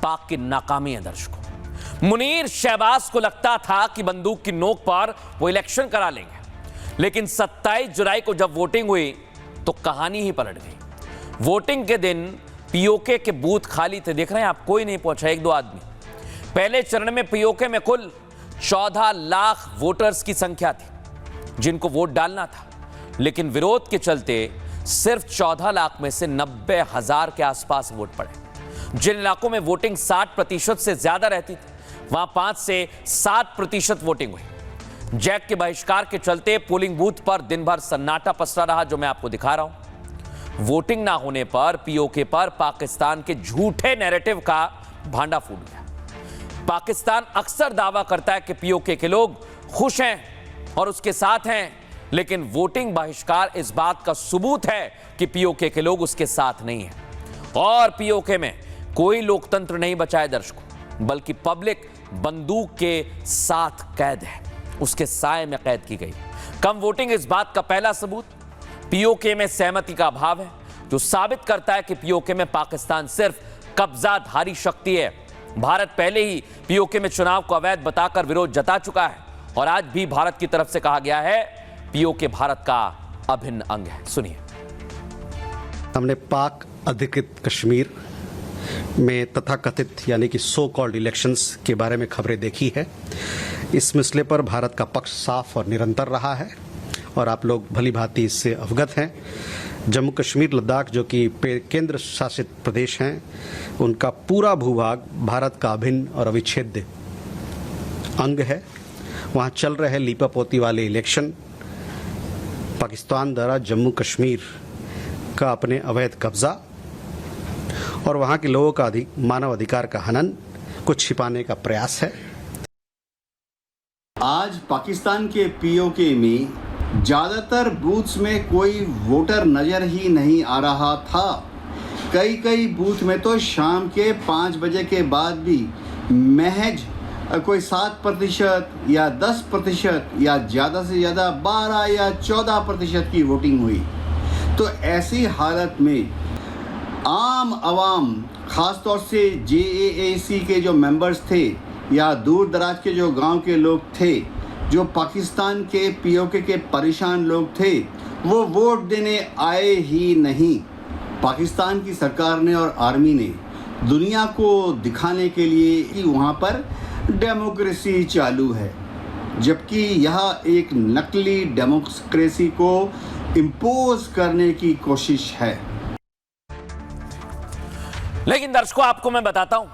पाक की नाकामी है। दर्शकों, मुनीर शहबाज को लगता था कि बंदूक की नोक पर वो इलेक्शन करा लेंगे, लेकिन 27 जुलाई को जब वोटिंग हुई तो कहानी ही पलट गई। वोटिंग के दिन पीओके के बूथ खाली थे, देख रहे हैं आप, कोई नहीं पहुंचा, 1-2 आदमी। पहले चरण में पीओके में कुल 14 लाख वोटर्स की संख्या थी जिनको वोट डालना था, लेकिन विरोध के चलते सिर्फ 14 लाख में से 90,000 के आसपास वोट पड़े। जिन इलाकों में वोटिंग 60% से ज्यादा रहती थी, वहां 5 से 7% वोटिंग हुई। जैक के बहिष्कार के चलते पोलिंग बूथ पर दिन भर सन्नाटा पसरा रहा, जो मैं आपको दिखा रहा हूं। वोटिंग ना होने पर पीओके पर पाकिस्तान के झूठे नैरेटिव का भांडा फूट गया। पाकिस्तान अक्सर दावा करता है कि पीओके के लोग खुश हैं और उसके साथ हैं, लेकिन वोटिंग बहिष्कार इस बात का सबूत है कि पीओके के लोग उसके साथ नहीं हैं। और पीओके में कोई लोकतंत्र नहीं बचा है दर्शकों, बल्कि पब्लिक बंदूक के साथ कैद है, उसके साए में कैद की गई। कम वोटिंग इस बात का पहला सबूत। पीओके में सहमति का अभाव है, जो साबित करता है कि पीओके में पाकिस्तान सिर्फ कब्जाधारी शक्ति है। भारत पहले ही पीओके में चुनाव को अवैध बताकर विरोध जता चुका है और आज भी भारत की तरफ से कहा गया है पीओके भारत का अभिन्न अंग है। सुनिए। हमने पाक अधिकृत कश्मीर में तथाकथित यानी कि सो कॉल्ड इलेक्शंस के बारे में खबरें देखी है। इस मसले पर भारत का पक्ष साफ और निरंतर रहा है और आप लोग भली भांति इससे अवगत हैं। जम्मू कश्मीर लद्दाख जो कि केंद्र शासित प्रदेश हैं, उनका पूरा भूभाग भारत का अभिन्न और अविच्छेद्य अंग है। वहाँ चल रहे लीपापोती वाले इलेक्शन पाकिस्तान द्वारा जम्मू कश्मीर का अपने अवैध कब्जा और वहाँ के लोगों का मानव अधिकार का हनन को छिपाने का प्रयास है। आज पाकिस्तान के पीओके में ज्यादातर बूथ्स में कोई वोटर नजर ही नहीं आ रहा था। कई बूथ में तो शाम के 5 बजे के बाद भी महज कोई 7% या 10% या ज़्यादा से ज़्यादा 12 या 14% की वोटिंग हुई। तो ऐसी हालत में आम आवाम, ख़ासतौर से JAAC के जो मेंबर्स थे या दूर दराज के जो गांव के लोग थे, जो पाकिस्तान के पीओके के परेशान लोग थे, वो वोट देने आए ही नहीं। पाकिस्तान की सरकार ने और आर्मी ने दुनिया को दिखाने के लिए कि वहाँ पर डेमोक्रेसी चालू है, जबकि यह एक नकली डेमोक्रेसी को इम्पोज करने की कोशिश है। लेकिन दर्शकों, आपको मैं बताता हूं,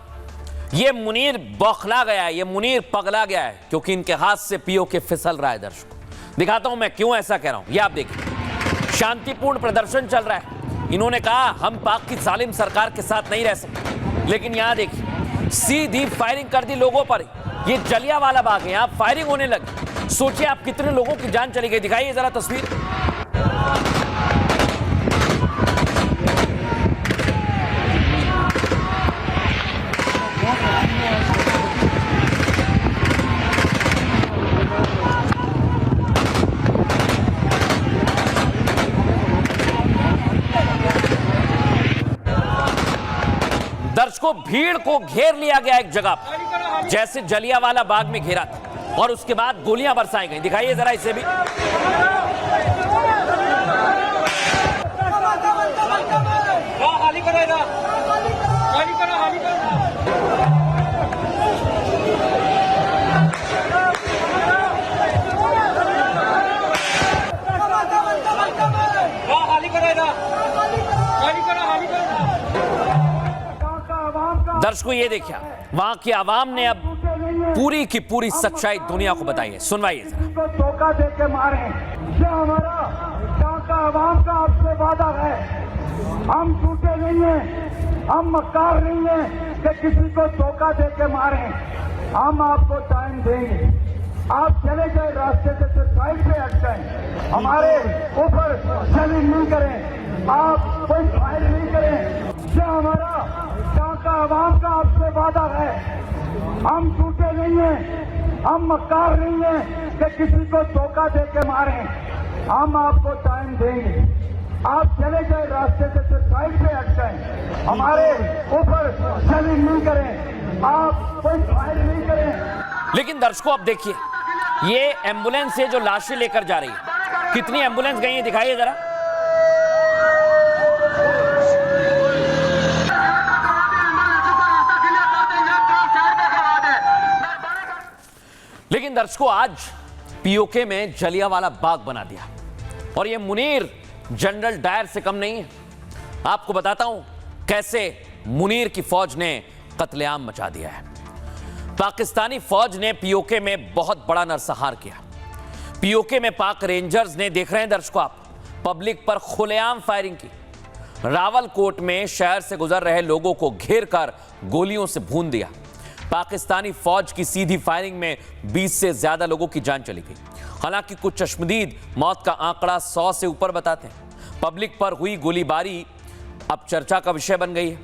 ये मुनीर बौखला गया है, ये मुनीर पगला गया है, क्योंकि इनके हाथ से पीओके फिसल रहा है। दर्शकों दिखाता हूं मैं क्यों ऐसा कह रहा हूं। ये आप देखिए, शांतिपूर्ण प्रदर्शन चल रहा है। इन्होंने कहा हम पाक की जालिम सरकार के साथ नहीं रह सकते, लेकिन यहां देखिए सीधी फायरिंग कर दी लोगों पर। ये जलियांवाला बाग है, यहां फायरिंग होने लगी। सोचिए आप कितने लोगों की जान चली गई। दिखाइए जरा तस्वीर। दर्शकों, भीड़ को घेर लिया गया एक जगह पर, जैसे जलियांवाला बाग में घेरा था, और उसके बाद गोलियां बरसाई गई। दिखाइए जरा इसे भी। दर्शकों, ये देखिए, वहां की आवाम ने अब पूरी की पूरी सच्चाई दुनिया को बताई है। सुनवाइए जरा। धोखा दे के मारे, ये हमारा टांका आवाम का आपसे वादा है। हम झूठे नहीं हैं, हम मक्कार नहीं हैं कि किसी को धोखा दे के मारे। हम आपको टाइम देंगे, आप चले गए रास्ते से साइड पे हट जाए, हमारे ऊपर जलील नहीं करें, आप कोई फायर नहीं करें। ये हमारा टांका आवाम का आपसे वादा है। हम झूठे नहीं हैं, हम मक्कार नहीं हैं कि किसी को धोखा दे के मारे। हम आपको टाइम देंगे, आप चले गए रास्ते से साइड पे हट जाए, हमारे ऊपर जलील नहीं करें, आप कोई फायर नहीं करें। लेकिन दर्शकों, अब देखिए, ये एम्बुलेंस है जो लाशें लेकर जा रही है। कितनी एम्बुलेंस गई है दिखाइए जरा। लेकिन दर्शकों, आज पीओके में जलियांवाला बाग बना दिया, और ये मुनीर जनरल डायर से कम नहीं है। आपको बताता हूं कैसे मुनीर की फौज ने कत्लेआम मचा दिया है। पाकिस्तानी फौज ने पीओके में बहुत बड़ा नरसंहार किया। पीओके में पाक रेंजर्स ने, देख रहे हैं दर्शकों आप, पब्लिक पर खुलेआम फायरिंग की। रावलकोट में शहर से गुजर रहे लोगों को घेर कर गोलियों से भून दिया। पाकिस्तानी फौज की सीधी फायरिंग में 20 से ज्यादा लोगों की जान चली गई। हालांकि कुछ चश्मदीद मौत का आंकड़ा 100 से ऊपर बताते हैं। पब्लिक पर हुई गोलीबारी अब चर्चा का विषय बन गई है।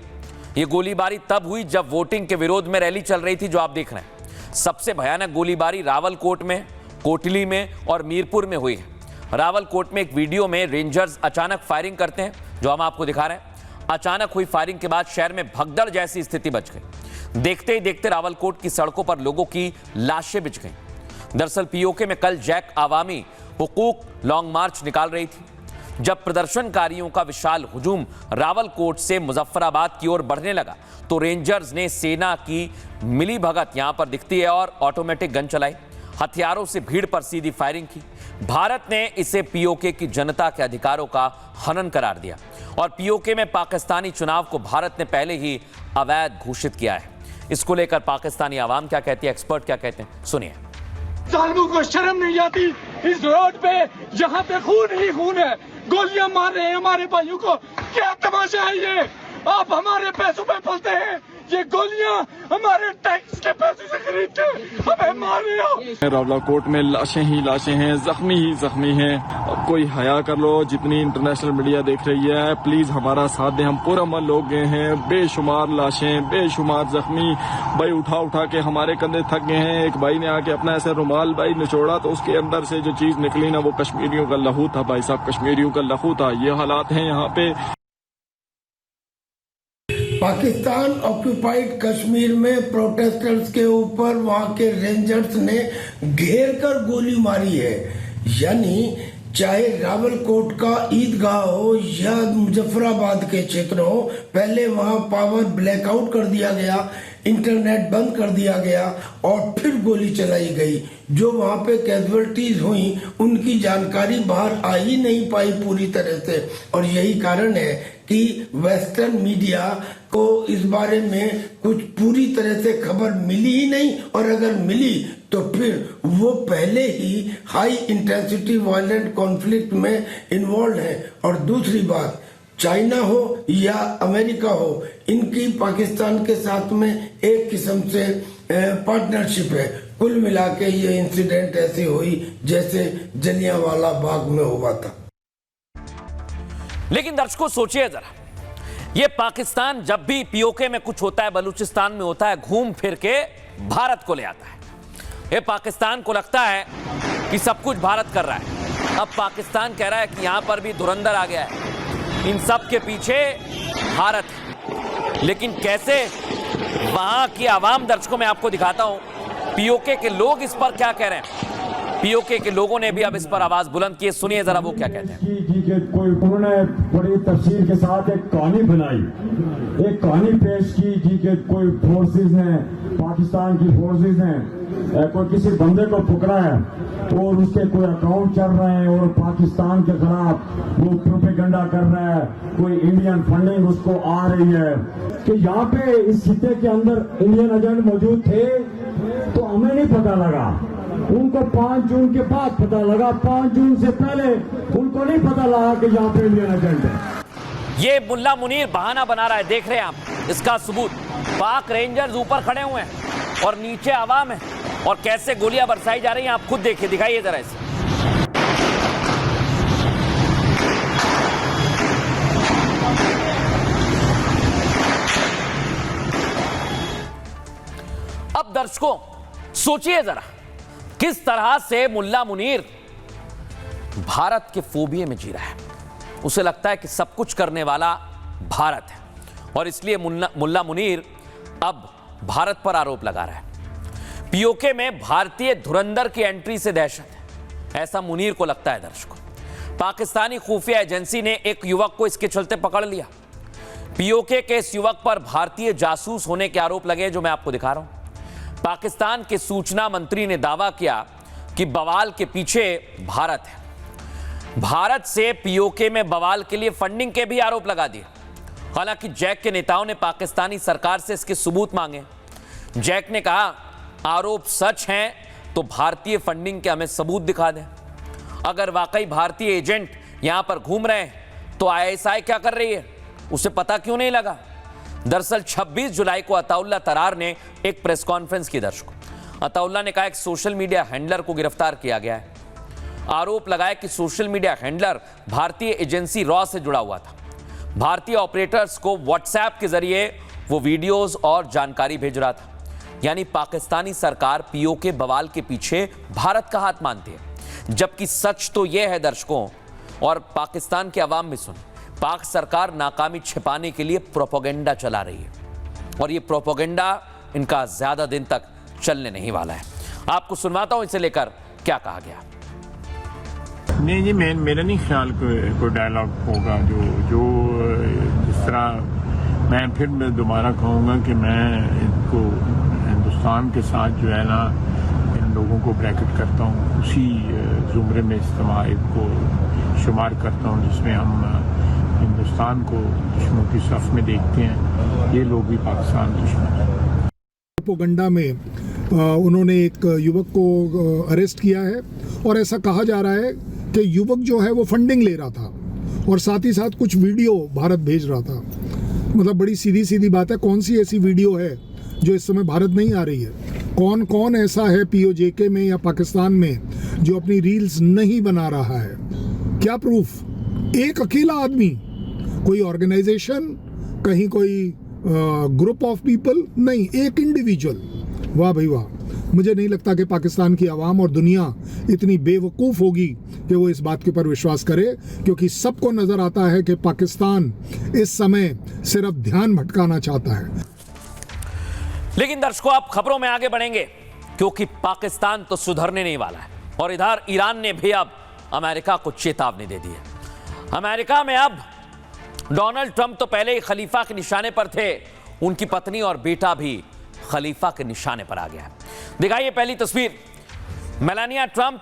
यह गोलीबारी तब हुई जब वोटिंग के विरोध में रैली चल रही थी, जो आप देख रहे हैं। सबसे भयानक गोलीबारी रावलकोट में, कोटली में और मीरपुर में हुई है। रावलकोट में एक वीडियो में रेंजर्स अचानक फायरिंग करते हैं, जो हम आपको दिखा रहे हैं। अचानक हुई फायरिंग के बाद शहर में भगदड़ जैसी स्थिति बच गई। देखते ही देखते रावलकोट की सड़कों पर लोगों की लाशें बिछ गईं। दरअसल पीओके में कल जैक आवामी हुकूक लॉन्ग मार्च निकाल रही थी, जब प्रदर्शनकारियों का विशाल हुजूम रावलकोट से मुजफ्फराबाद की ओर बढ़ने लगा तो रेंजर्स ने सेना की मिली भगत यहां पर दिखती है और ऑटोमेटिक गन चलाई, हथियारों से भीड़ पर सीधी फायरिंग की। भारत ने इसे पीओके की जनता के अधिकारों का हनन करार दिया, और पीओके में पाकिस्तानी चुनाव को भारत ने पहले ही अवैध घोषित किया है। इसको लेकर पाकिस्तानी आवाम क्या कहती है, एक्सपर्ट क्या कहते हैं, सुनिए। जालिमों को शर्म नहीं आती, इस रोड पे जहाँ पे खून ही खून है, गोलियां मार रहे हैं हमारे भाइयों को। क्या तमाशा है ये? आप हमारे पैसों पे पलते हैं, ये गोलियां हमारे टैक्स के पैसे से खरीदते हमें मार रहे हो। रावलकोट में लाशें ही लाशें हैं, जख्मी ही जख्मी हैं। अब कोई हया कर लो, जितनी इंटरनेशनल मीडिया देख रही है, प्लीज हमारा साथ दें। हम पुरअमन लोग गए हैं, बेशुमार लाशें, बेशुमार जख्मी भाई उठा उठा के हमारे कंधे थक गए हैं। एक भाई ने आके अपना ऐसे रुमाल भाई निचोड़ा तो उसके अंदर से जो चीज निकली ना, वो कश्मीरियों का लहू था भाई साहब, कश्मीरियों का लहू था। ये हालात हैं यहाँ पे। पाकिस्तान ऑक्यूपाइड कश्मीर में प्रोटेस्टर्स के ऊपर वहां के रेंजर्स ने घेर कर गोली मारी है। यानी चाहे रावलकोट का ईदगाह हो या मुजफ्फराबाद के क्षेत्र हो, पहले वहां पावर ब्लैकआउट कर दिया गया, इंटरनेट बंद कर दिया गया और फिर गोली चलाई गई। जो वहां पे कैजुअलिटीज हुई उनकी जानकारी बाहर आ ही नहीं पाई पूरी तरह से, और यही कारण है कि वेस्टर्न मीडिया को इस बारे में कुछ पूरी तरह से खबर मिली ही नहीं, और अगर मिली तो फिर वो पहले ही हाई इंटेंसिटी वायलेंट कॉन्फ्लिक्ट में इन्वॉल्व है। और दूसरी बात, चाइना हो या अमेरिका हो, इनकी पाकिस्तान के साथ में एक किस्म से पार्टनरशिप है। कुल मिला के ये इंसिडेंट ऐसी हुई जैसे जलियांवाला बाग में हुआ था। लेकिन दर्शकों सोचिए जरा, ये पाकिस्तान जब भी पीओके में कुछ होता है, बलूचिस्तान में होता है, घूम फिर के भारत को ले आता है। ये पाकिस्तान को लगता है कि सब कुछ भारत कर रहा है। अब पाकिस्तान कह रहा है कि यहां पर भी धुरंधर आ गया है, इन सब के पीछे भारत है। लेकिन कैसे वहां की आवाम, दर्शकों मैं आपको दिखाता हूं पीओके के लोग इस पर क्या कह रहे हैं। पीओके के लोगों ने भी अब इस पर आवाज बुलंद की है, सुनिए जरा वो क्या कहते हैं। जी के कोई उन्होंने बड़ी तफसील के साथ एक कहानी बनाई, एक कहानी पेश की जी के कोई फोर्सेस ने, पाकिस्तान की फोर्सेस ने कोई किसी बंदे को पकड़ा है और उसके कोई अकाउंट चल रहे हैं और पाकिस्तान के खिलाफ वो प्रोपेगेंडा कर रहा है, कोई इंडियन फंडिंग उसको आ रही है कि यहाँ पे इस खित्ते के अंदर इंडियन एजेंट मौजूद थे तो हमें नहीं पता लगा, उनको 5 जून के बाद पता लगा, 5 जून से पहले उनको नहीं पता लगा कि यहाँ पे इंडियन एजेंट है। ये मुल्ला मुनीर बहाना बना रहा है, देख रहे हैं आप इसका सबूत। पाक रेंजर्स ऊपर खड़े हुए हैं और नीचे आवाम है और कैसे गोलियां बरसाई जा रही हैं आप खुद देखिए, दिखाइए जरा इसे। अब दर्शकों सोचिए जरा किस तरह से मुल्ला मुनीर भारत के फोबिये में जी रहा है। उसे लगता है कि सब कुछ करने वाला भारत है और इसलिए मुल्ला मुनीर अब भारत पर आरोप लगा रहा है। पीओके में भारतीय धुरंधर की एंट्री से दहशत है, ऐसा मुनीर को लगता है। दर्शकों, पाकिस्तानी खुफिया एजेंसी ने एक युवक को इसके चलते पकड़ लिया। पीओके के इस युवक पर भारतीय जासूस होने के आरोप लगे जो मैं आपको दिखा रहा हूं। पाकिस्तान के सूचना मंत्री ने दावा किया कि बवाल के पीछे भारत है। भारत से पीओके में बवाल के लिए फंडिंग के भी आरोप लगा दिए। हालांकि जैक के नेताओं ने पाकिस्तानी सरकार से इसके सबूत मांगे। जैक ने कहा, आरोप सच हैं तो भारतीय फंडिंग के हमें सबूत दिखा दें। अगर वाकई भारतीय एजेंट यहां पर घूम रहे हैं तो आईएसआई क्या कर रही है, उसे पता क्यों नहीं लगा। दरअसल 26 जुलाई को अताउल्ला तरार ने एक प्रेस कॉन्फ्रेंस की। दर्शकों, अताउल्ला ने कहा एक सोशल मीडिया हैंडलर को गिरफ्तार किया गया है। आरोप लगाया कि सोशल मीडिया हैंडलर भारतीय एजेंसी रॉ से जुड़ा हुआ था। भारतीय ऑपरेटर्स को व्हाट्सएप के जरिए वो वीडियोस और जानकारी भेज रहा था। यानी पाकिस्तानी सरकार पीओके बवाल के पीछे भारत का हाथ मानती है, जबकि सच तो यह है दर्शकों, और पाकिस्तान के अवाम भी सुने, पाक सरकार नाकामी छिपाने के लिए प्रोपेगेंडा चला रही है और ये प्रोपेगेंडा इनका ज्यादा दिन तक चलने नहीं वाला है। आपको सुनवाता हूं इसे लेकर क्या कहा गया। नहीं जी, मेरा नहीं ख्याल कोई डायलॉग होगा जो जिस तरह मैं फिर दोबारा कहूँगा कि मैं इनको हिंदुस्तान के साथ जो है ना इन लोगों को ब्रैकेट करता हूँ, उसी जुमरे में इस्तेमाल को शुमार करता हूँ जिसमें हम हिंदुस्तान को दुश्मनों की सफ में देखते हैं। ये लोग भी पाकिस्तान दुश्मन हैं। प्रोपेगेंडा में उन्होंने एक युवक को अरेस्ट किया है और ऐसा कहा जा रहा है कि युवक जो है वो फंडिंग ले रहा था और साथ ही साथ कुछ वीडियो भारत भेज रहा था। मतलब बड़ी सीधी सीधी बात है, कौन सी ऐसी वीडियो है जो इस समय भारत नहीं आ रही है? कौन कौन ऐसा है पीओजेके में या पाकिस्तान में जो अपनी रील्स नहीं बना रहा है? क्या प्रूफ? एक अकेला आदमी, कोई ऑर्गेनाइजेशन, कहीं कोई ग्रुप ऑफ पीपल नहीं, एक इंडिविजुअल। वाह भाई वाह। मुझे नहीं लगता कि पाकिस्तान की आवाम और दुनिया इतनी बेवकूफ़ होगी कि वो इस बात के ऊपर विश्वास करे, क्योंकि सबको नजर आता है कि पाकिस्तान इस समय सिर्फ ध्यान भटकाना चाहता है। लेकिन दर्शकों, आप खबरों में आगे बढ़ेंगे क्योंकि पाकिस्तान तो सुधरने नहीं वाला है और इधर ईरान ने भी अब अमेरिका को चेतावनी दे दी है। अमेरिका में अब डोनाल्ड ट्रंप तो पहले ही खलीफा के निशाने पर थे, उनकी पत्नी और बेटा भी खलीफा के निशाने पर आ गया है। दिखाइए पहली तस्वीर। मेलानिया ट्रंप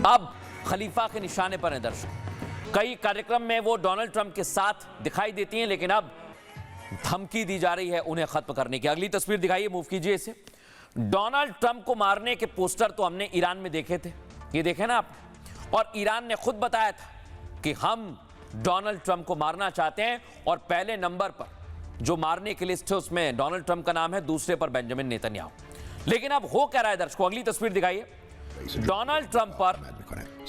अब खलीफा के निशाने पर हैं। दर्शक, कई कार्यक्रम में वो डोनाल्ड ट्रंप के साथ दिखाई देती हैं, लेकिन अब धमकी दी जा रही है उन्हें खत्म करने की। अगली तस्वीर दिखाइए, मूव कीजिए इसे। डोनाल्ड ट्रंप को मारने के पोस्टर तो हमने ईरान में देखे थे, ये देखे ना आप, और ईरान ने खुद बताया था कि हम डोनाल्ड ट्रंप को मारना चाहते हैं और पहले नंबर पर जो मारने की लिस्ट है उसमें डोनाल्ड ट्रंप का नाम है, दूसरे पर बेंजामिन नेतन्याहू। लेकिन अब हो क्या रहा है दर्शकों, अगली तस्वीर दिखाइए। डोनाल्ड ट्रंप पर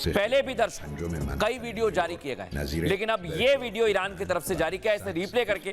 पहले भी दर्शकों कई वीडियो जारी किए गए, लेकिन अब ये वीडियो ईरान की तरफ से जारी किया है। इसे रिप्ले करके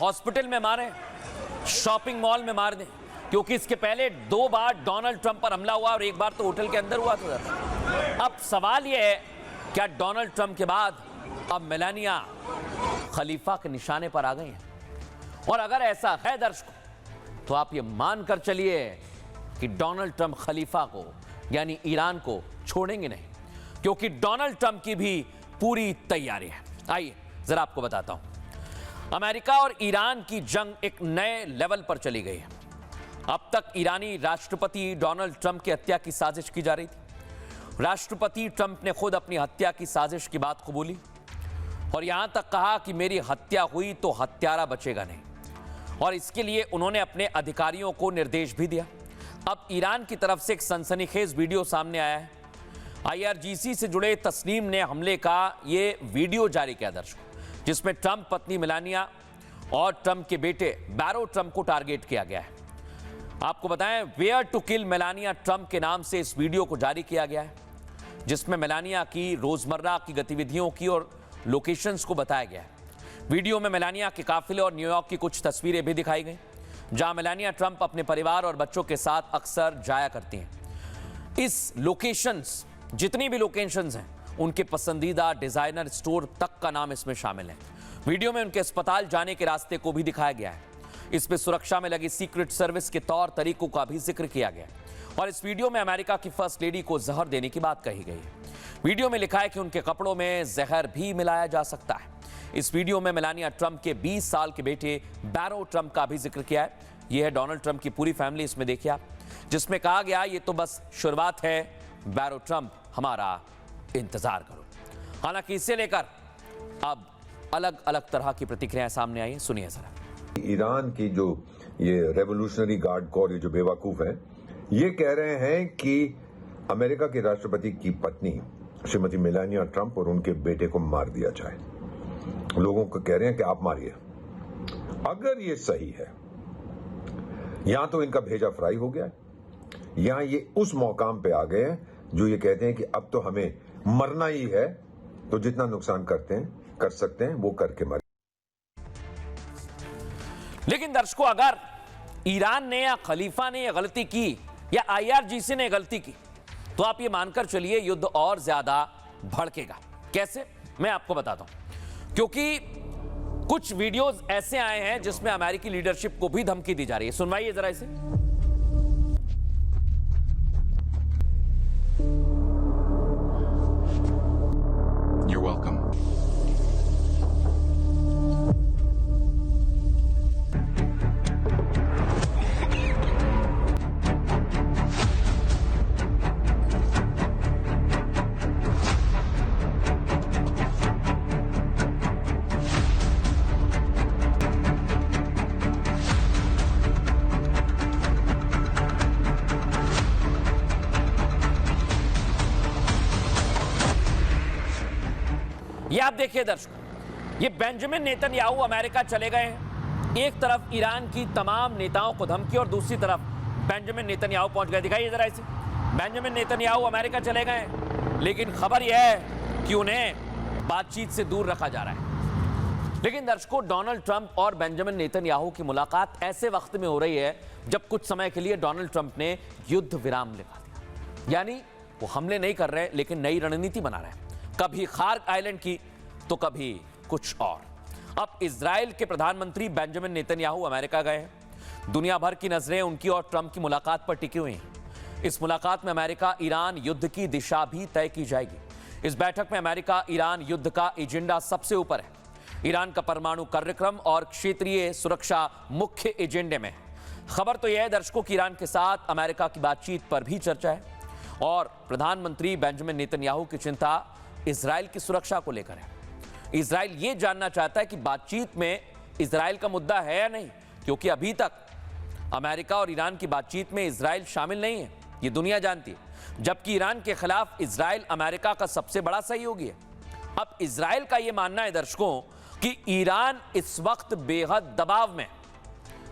हॉस्पिटल में मारे, शॉपिंग मॉल में मार दें, क्योंकि इसके पहले 2 बार डोनाल्ड ट्रंप पर हमला हुआ और 1 बार तो होटल के अंदर हुआ था। अब सवाल यह है, क्या डोनाल्ड ट्रंप के बाद अब मेलानिया खलीफा के निशाने पर आ गई हैं? और अगर ऐसा है दर्शकों, तो आप ये मानकर चलिए कि डोनाल्ड ट्रंप खलीफा को यानी ईरान को छोड़ेंगे नहीं, क्योंकि डोनाल्ड ट्रंप की भी पूरी तैयारी है। आइए जरा आपको बताता हूं, अमेरिका और ईरान की जंग एक नए लेवल पर चली गई है। अब तक ईरानी राष्ट्रपति डोनाल्ड ट्रंप की हत्या की साजिश की जा रही थी। राष्ट्रपति ट्रंप ने खुद अपनी हत्या की साजिश की बात कबूली और यहां तक कहा कि मेरी हत्या हुई तो हत्यारा बचेगा नहीं, और इसके लिए उन्होंने अपने अधिकारियों को निर्देश भी दिया। अब ईरान की तरफ से एक सनसनीखेज वीडियो सामने आया है। IRGC से जुड़े तस्नीम ने हमले का ये वीडियो जारी किया दर्शकों, जिसमें ट्रंप पत्नी मेलानिया और ट्रंप के बेटे बैरो ट्रंप को टारगेट किया गया है। आपको बताएं, where to kill Melania Trump के नाम से इस वीडियो को जारी किया गया है, जिसमें मेलानिया की रोजमर्रा की गतिविधियों की और लोकेशंस को बताया गया है। वीडियो में मेलानिया के काफिले और न्यूयॉर्क की कुछ तस्वीरें भी दिखाई गई, जहां मेलानिया ट्रंप अपने परिवार और बच्चों के साथ अक्सर जाया करती हैं। इस लोकेशंस, जितनी भी लोकेशंस हैं, उनके पसंदीदा डिजाइनर स्टोर तक का नाम इसमें शामिल है। वीडियो में उनके अस्पताल जाने के रास्ते को भी दिखाया गया है। इसमें सुरक्षा में लगी सीक्रेट सर्विस के तौर तरीकों का भी जिक्र किया गया है, और इस वीडियो में अमेरिका की फर्स्ट लेडी को जहर देने की बात कही गई है। वीडियो में लिखा है कि उनके कपड़ों में जहर भी मिलाया जा सकता है। इस वीडियो में मेलानिया ट्रंप के 20 साल के बेटे बैरो ट्रंप का भी जिक्र किया है। यह है डोनाल्ड ट्रंप की पूरी फैमिली इसमें देखिए आप, जिसमें कहा गया ये तो बस शुरुआत है, बैरो ट्रंप हमारा इंतजार करो। हालांकि इससे लेकर अब अलग अलग तरह की प्रतिक्रियाएं सामने आई हैं, सुनिए जरा। ईरान की जो ये रेवोल्यूशनरी गार्ड कोर, ये जो बेवकूफ है, ये कह रहे हैं कि अमेरिका के राष्ट्रपति की पत्नी श्रीमती मेलानिया ट्रंप और उनके बेटे को मार दिया जाए। लोगों को कह रहे हैं कि आप मारिए। अगर ये सही है, यहां तो इनका भेजा फ्राई हो गया, यहां ये उस मौकाम पे आ गए हैं जो ये कहते हैं कि अब तो हमें मरना ही है, तो जितना नुकसान कर सकते हैं वो करके मर। लेकिन दर्शकों, अगर ईरान ने या खलीफा ने यह गलती की या IRGC ने गलती की, तो आप ये मानकर चलिए युद्ध और ज्यादा भड़केगा। कैसे, मैं आपको बताता हूं। क्योंकि कुछ वीडियोस ऐसे आए हैं जिसमें अमेरिकी लीडरशिप को भी धमकी दी जा रही है। सुनवाइए जरा इसे। You're welcome. ये आप देखिए दर्शकों, ये बेंजामिन नेतन्याहू अमेरिका चले गए हैं। एक तरफ ईरान की तमाम नेताओं को धमकी और दूसरी तरफ बेंजामिन नेतन्याहू पहुंच गए। दिखाइए जरा इसे। बेंजामिन नेतन्याहू अमेरिका चले गए हैं, लेकिन खबर यह है कि उन्हें बातचीत से दूर रखा जा रहा है। लेकिन दर्शकों, डोनाल्ड ट्रंप और बेंजामिन नेतन्याहू की मुलाकात ऐसे वक्त में हो रही है जब कुछ समय के लिए डोनाल्ड ट्रंप ने युद्ध विराम लगा दिया, यानी वो हमले नहीं कर रहे लेकिन नई रणनीति बना रहे हैं, कभी खार्क आइलैंड की तो कभी कुछ और। अब इजराइल के प्रधानमंत्री बेंजामिन नेतन्याहू अमेरिका गए हैं। दुनिया भर की नजरें उनकी और ट्रंप की मुलाकात पर टिकी हुई हैं। इस मुलाकात में अमेरिका ईरान युद्ध की दिशा भी तय की जाएगी। इस बैठक में अमेरिका ईरान युद्ध का एजेंडा सबसे ऊपर है। ईरान का परमाणु कार्यक्रम और क्षेत्रीय सुरक्षा मुख्य एजेंडे में है। खबर तो यह है दर्शकों कि ईरान के साथ अमेरिका की बातचीत पर भी चर्चा है और प्रधानमंत्री बेंजामिन नेतन्याहू की चिंता इजराइल की सुरक्षा को लेकर है। इजराइल ये जानना चाहता है कि बातचीत में इजराइल का मुद्दा है या नहीं, क्योंकि अभी तक अमेरिका और ईरान की बातचीत में इजराइल शामिल नहीं है, ये दुनिया जानती है। जबकि ईरान के खिलाफ इजराइल अमेरिका का सबसे बड़ा सहयोगी है। अब इजराइल का यह मानना है दर्शकों कि ईरान इस वक्त बेहद दबाव में,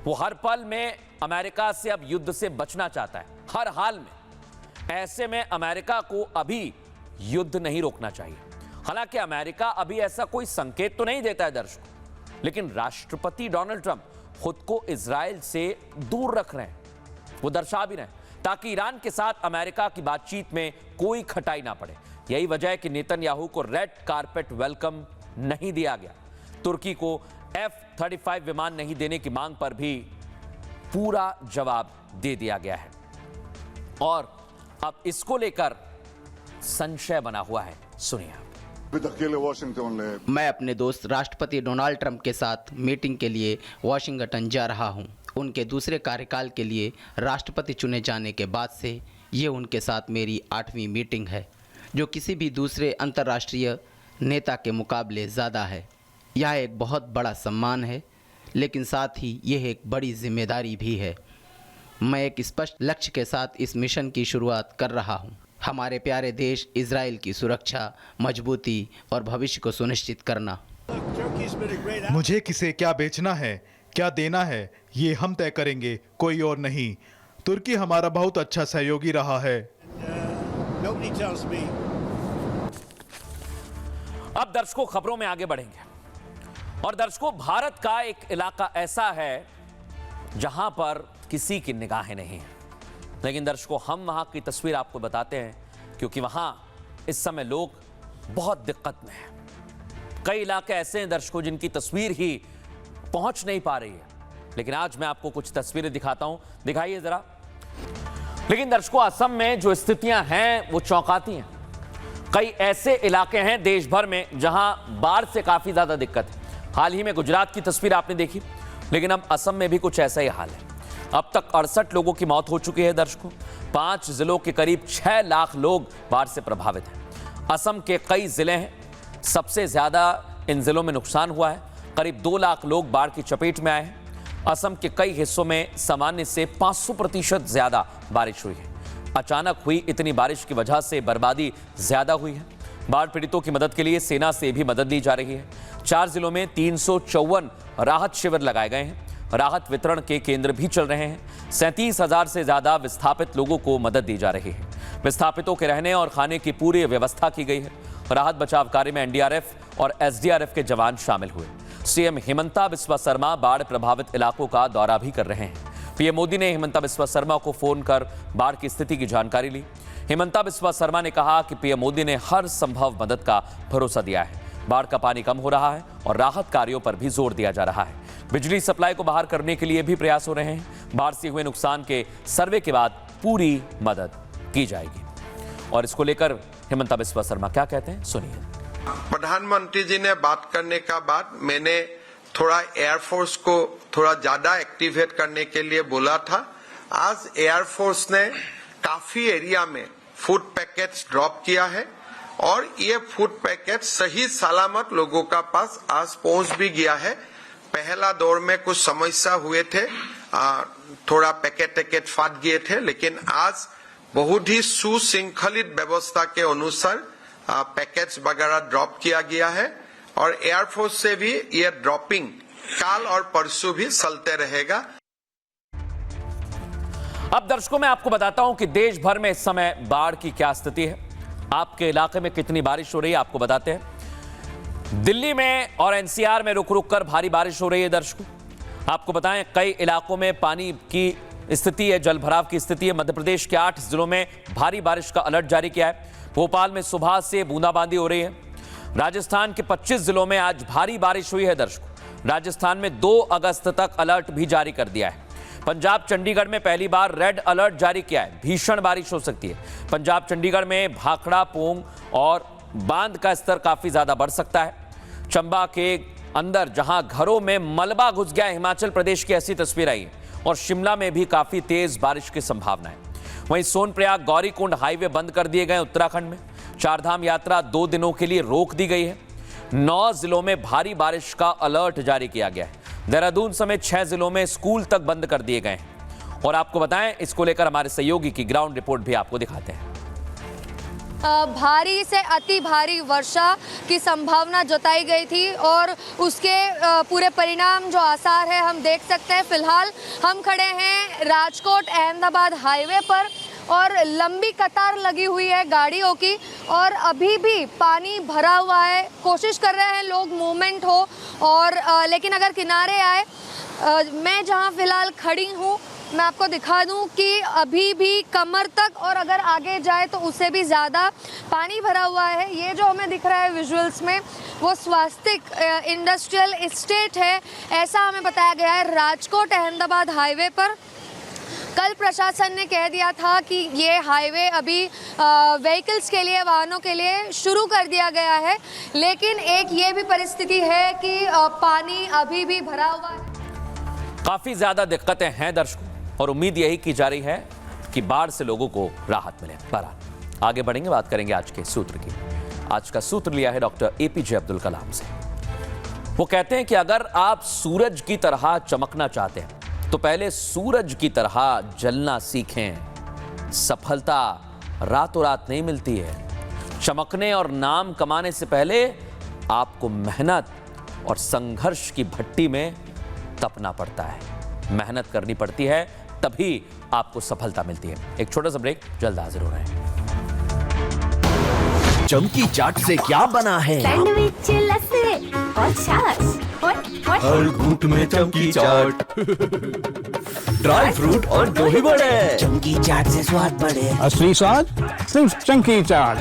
वो हर पल में अमेरिका से अब युद्ध से बचना चाहता है, हर हाल में। ऐसे में अमेरिका को अभी युद्ध नहीं रोकना चाहिए। हालांकि अमेरिका अभी ऐसा कोई संकेत तो नहीं देता है दर्शकों, लेकिन राष्ट्रपति डोनाल्ड ट्रंप खुद को इजराइल से दूर रख रहे हैं, वो दर्शा भी रहे हैं ताकि ईरान के साथ अमेरिका की बातचीत में कोई खटाई ना पड़े। यही वजह है कि नेतन्याहू को रेड कारपेट वेलकम नहीं दिया गया। तुर्की को F-35 विमान नहीं देने की मांग पर भी पूरा जवाब दे दिया गया है और अब इसको लेकर संशय बना हुआ है। सुनिए। मैं अपने दोस्त राष्ट्रपति डोनाल्ड ट्रंप के साथ मीटिंग के लिए वॉशिंगटन जा रहा हूं। उनके दूसरे कार्यकाल के लिए राष्ट्रपति चुने जाने के बाद से ये उनके साथ मेरी 8वीं मीटिंग है, जो किसी भी दूसरे अंतर्राष्ट्रीय नेता के मुकाबले ज़्यादा है। यह एक बहुत बड़ा सम्मान है, लेकिन साथ ही यह एक बड़ी जिम्मेदारी भी है। मैं एक स्पष्ट लक्ष्य के साथ इस मिशन की शुरुआत कर रहा हूं। हमारे प्यारे देश इजराइल की सुरक्षा, मजबूती और भविष्य को सुनिश्चित करना। मुझे किसे क्या बेचना है, क्या देना है, ये हम तय करेंगे, कोई और नहीं। तुर्की हमारा बहुत अच्छा सहयोगी रहा है। अब दर्शकों खबरों में आगे बढ़ेंगे और दर्शकों भारत का एक इलाका ऐसा है जहां पर किसी की निगाहें नहीं है, लेकिन दर्शकों हम वहां की तस्वीर आपको बताते हैं क्योंकि वहां इस समय लोग बहुत दिक्कत में हैं। कई इलाके ऐसे हैं दर्शकों जिनकी तस्वीर ही पहुंच नहीं पा रही है, लेकिन आज मैं आपको कुछ तस्वीरें दिखाता हूं, दिखाइए जरा। लेकिन दर्शकों असम में जो स्थितियां हैं वो चौंकाती हैं। कई ऐसे इलाके हैं देश भर में जहां बाढ़ से काफी ज्यादा दिक्कत है। हाल ही में गुजरात की तस्वीर आपने देखी, लेकिन अब असम में भी कुछ ऐसा ही हाल है। अब तक 68 लोगों की मौत हो चुकी है दर्शकों। 5 जिलों के करीब 6 लाख लोग बाढ़ से प्रभावित हैं। असम के कई जिले हैं, सबसे ज्यादा इन जिलों में नुकसान हुआ है। करीब 2 लाख लोग बाढ़ की चपेट में आए हैं। असम के कई हिस्सों में सामान्य से 500% ज्यादा बारिश हुई है। अचानक हुई इतनी बारिश की वजह से बर्बादी ज्यादा हुई है। बाढ़ पीड़ितों की मदद के लिए सेना से भी मदद ली जा रही है। 4 जिलों में 354 राहत शिविर लगाए गए हैं। राहत वितरण के केंद्र भी चल रहे हैं। 37,000 से ज्यादा विस्थापित लोगों को मदद दी जा रही है। विस्थापितों के रहने और खाने की पूरी व्यवस्था की गई है। राहत बचाव कार्य में एनडीआरएफ और एसडीआरएफ के जवान शामिल हुए। सीएम हिमंता बिस्वा शर्मा बाढ़ प्रभावित इलाकों का दौरा भी कर रहे हैं। पीएम मोदी ने हिमंता बिस्वा शर्मा को फोन कर बाढ़ की स्थिति की जानकारी ली। हिमंता बिस्वा शर्मा ने कहा कि पीएम मोदी ने हर संभव मदद का भरोसा दिया है। बाढ़ का पानी कम हो रहा है और राहत कार्यों पर भी जोर दिया जा रहा है। बिजली सप्लाई को बहाल करने के लिए भी प्रयास हो रहे हैं। बाढ़ से हुए नुकसान के सर्वे के बाद पूरी मदद की जाएगी। और इसको लेकर हिमंता बिस्वा शर्मा क्या कहते हैं, सुनिए। प्रधानमंत्री जी ने बात करने का बाद मैंने थोड़ा एयरफोर्स को थोड़ा ज्यादा एक्टिवेट करने के लिए बोला था। आज एयरफोर्स ने काफी एरिया में फूड पैकेट्स ड्रॉप किया है और ये फूड पैकेट सही सलामत लोगों का पास आज पहुंच भी गया है। पहला दौर में कुछ समस्या हुए थे, थोड़ा पैकेट फट गए थे, लेकिन आज बहुत ही सुशृंखलित व्यवस्था के अनुसार पैकेट्स वगैरह ड्रॉप किया गया है और एयरफोर्स से भी ये ड्रॉपिंग कल और परसों भी चलते रहेगा। अब दर्शकों मैं आपको बताता हूं कि देश भर में इस समय बाढ़ की क्या स्थिति है। आपके इलाके में कितनी बारिश हो रही है आपको बताते हैं। दिल्ली में और एनसीआर में रुक रुक कर भारी बारिश हो रही है दर्शकों। आपको बताएं कई इलाकों में पानी की स्थिति है, जल भराव की स्थिति है। मध्य प्रदेश के 8 जिलों में भारी बारिश का अलर्ट जारी किया है। भोपाल में सुबह से बूंदाबांदी हो रही है। राजस्थान के 25 जिलों में आज भारी बारिश हुई है दर्शकों। राजस्थान में 2 अगस्त तक अलर्ट भी जारी कर दिया है। पंजाब चंडीगढ़ में पहली बार रेड अलर्ट जारी किया है, भीषण बारिश हो सकती है। पंजाब चंडीगढ़ में भाखड़ा, पोंग और बांध का स्तर काफी ज्यादा बढ़ सकता है। चंबा के अंदर जहां घरों में मलबा घुस गया, हिमाचल प्रदेश की ऐसी तस्वीर आई है और शिमला में भी काफी तेज बारिश की संभावना है। वहीं सोनप्रयाग गौरीकुंड हाईवे बंद कर दिए गए उत्तराखंड में। चारधाम यात्रा 2 दिनों के लिए रोक दी गई है। 9 जिलों में भारी बारिश का अलर्ट जारी किया गया है। देहरादून समेत 6 जिलों में स्कूल तक बंद कर दिए गए हैं। और आपको बताएं, इसको लेकर हमारे सहयोगी की ग्राउंड रिपोर्ट भी आपको दिखाते हैं। भारी से अति भारी वर्षा की संभावना जताई गई थी और उसके पूरे परिणाम जो आसार है हम देख सकते हैं। फिलहाल हम खड़े हैं राजकोट अहमदाबाद हाईवे पर और लंबी कतार लगी हुई है गाड़ियों की और अभी भी पानी भरा हुआ है। कोशिश कर रहे हैं लोग मूवमेंट हो और लेकिन अगर किनारे आए, मैं जहां फिलहाल खड़ी हूं मैं आपको दिखा दूं कि अभी भी कमर तक और अगर आगे जाए तो उससे भी ज़्यादा पानी भरा हुआ है। ये जो हमें दिख रहा है विजुअल्स में वो स्वास्तिक इंडस्ट्रियल एस्टेट है, ऐसा हमें बताया गया है राजकोट अहमदाबाद हाईवे पर। कल प्रशासन ने कह दिया था कि ये हाईवे अभी व्हीकल्स के लिए, वाहनों के लिए शुरू कर दिया गया है, लेकिन एक ये भी परिस्थिति है कि पानी अभी भी भरा हुआ है। काफी ज्यादा दिक्कतें हैं दर्शकों और उम्मीद यही की जा रही है कि बाढ़ से लोगों को राहत मिले। बहरहाल आगे बढ़ेंगे, बात करेंगे आज के सूत्र की। आज का सूत्र लिया है डॉक्टर APJ अब्दुल कलाम से। वो कहते हैं कि अगर आप सूरज की तरह चमकना चाहते हैं तो पहले सूरज की तरह जलना सीखें। सफलता रातों रात नहीं मिलती है। चमकने और नाम कमाने से पहले आपको मेहनत और संघर्ष की भट्टी में तपना पड़ता है। मेहनत करनी पड़ती है, तभी आपको सफलता मिलती है। एक छोटा सा ब्रेक, जल्द हाजिर हो रहे हैं। चमकी चाट से क्या बना है? सैंडविच, लस्सी और छाछ हर घूंट में चमकी चाट। ड्राई फ्रूट और दही बड़े। चमकी चाट से स्वाद बढ़े। असली स्वाद सिर्फ चमकी चाट।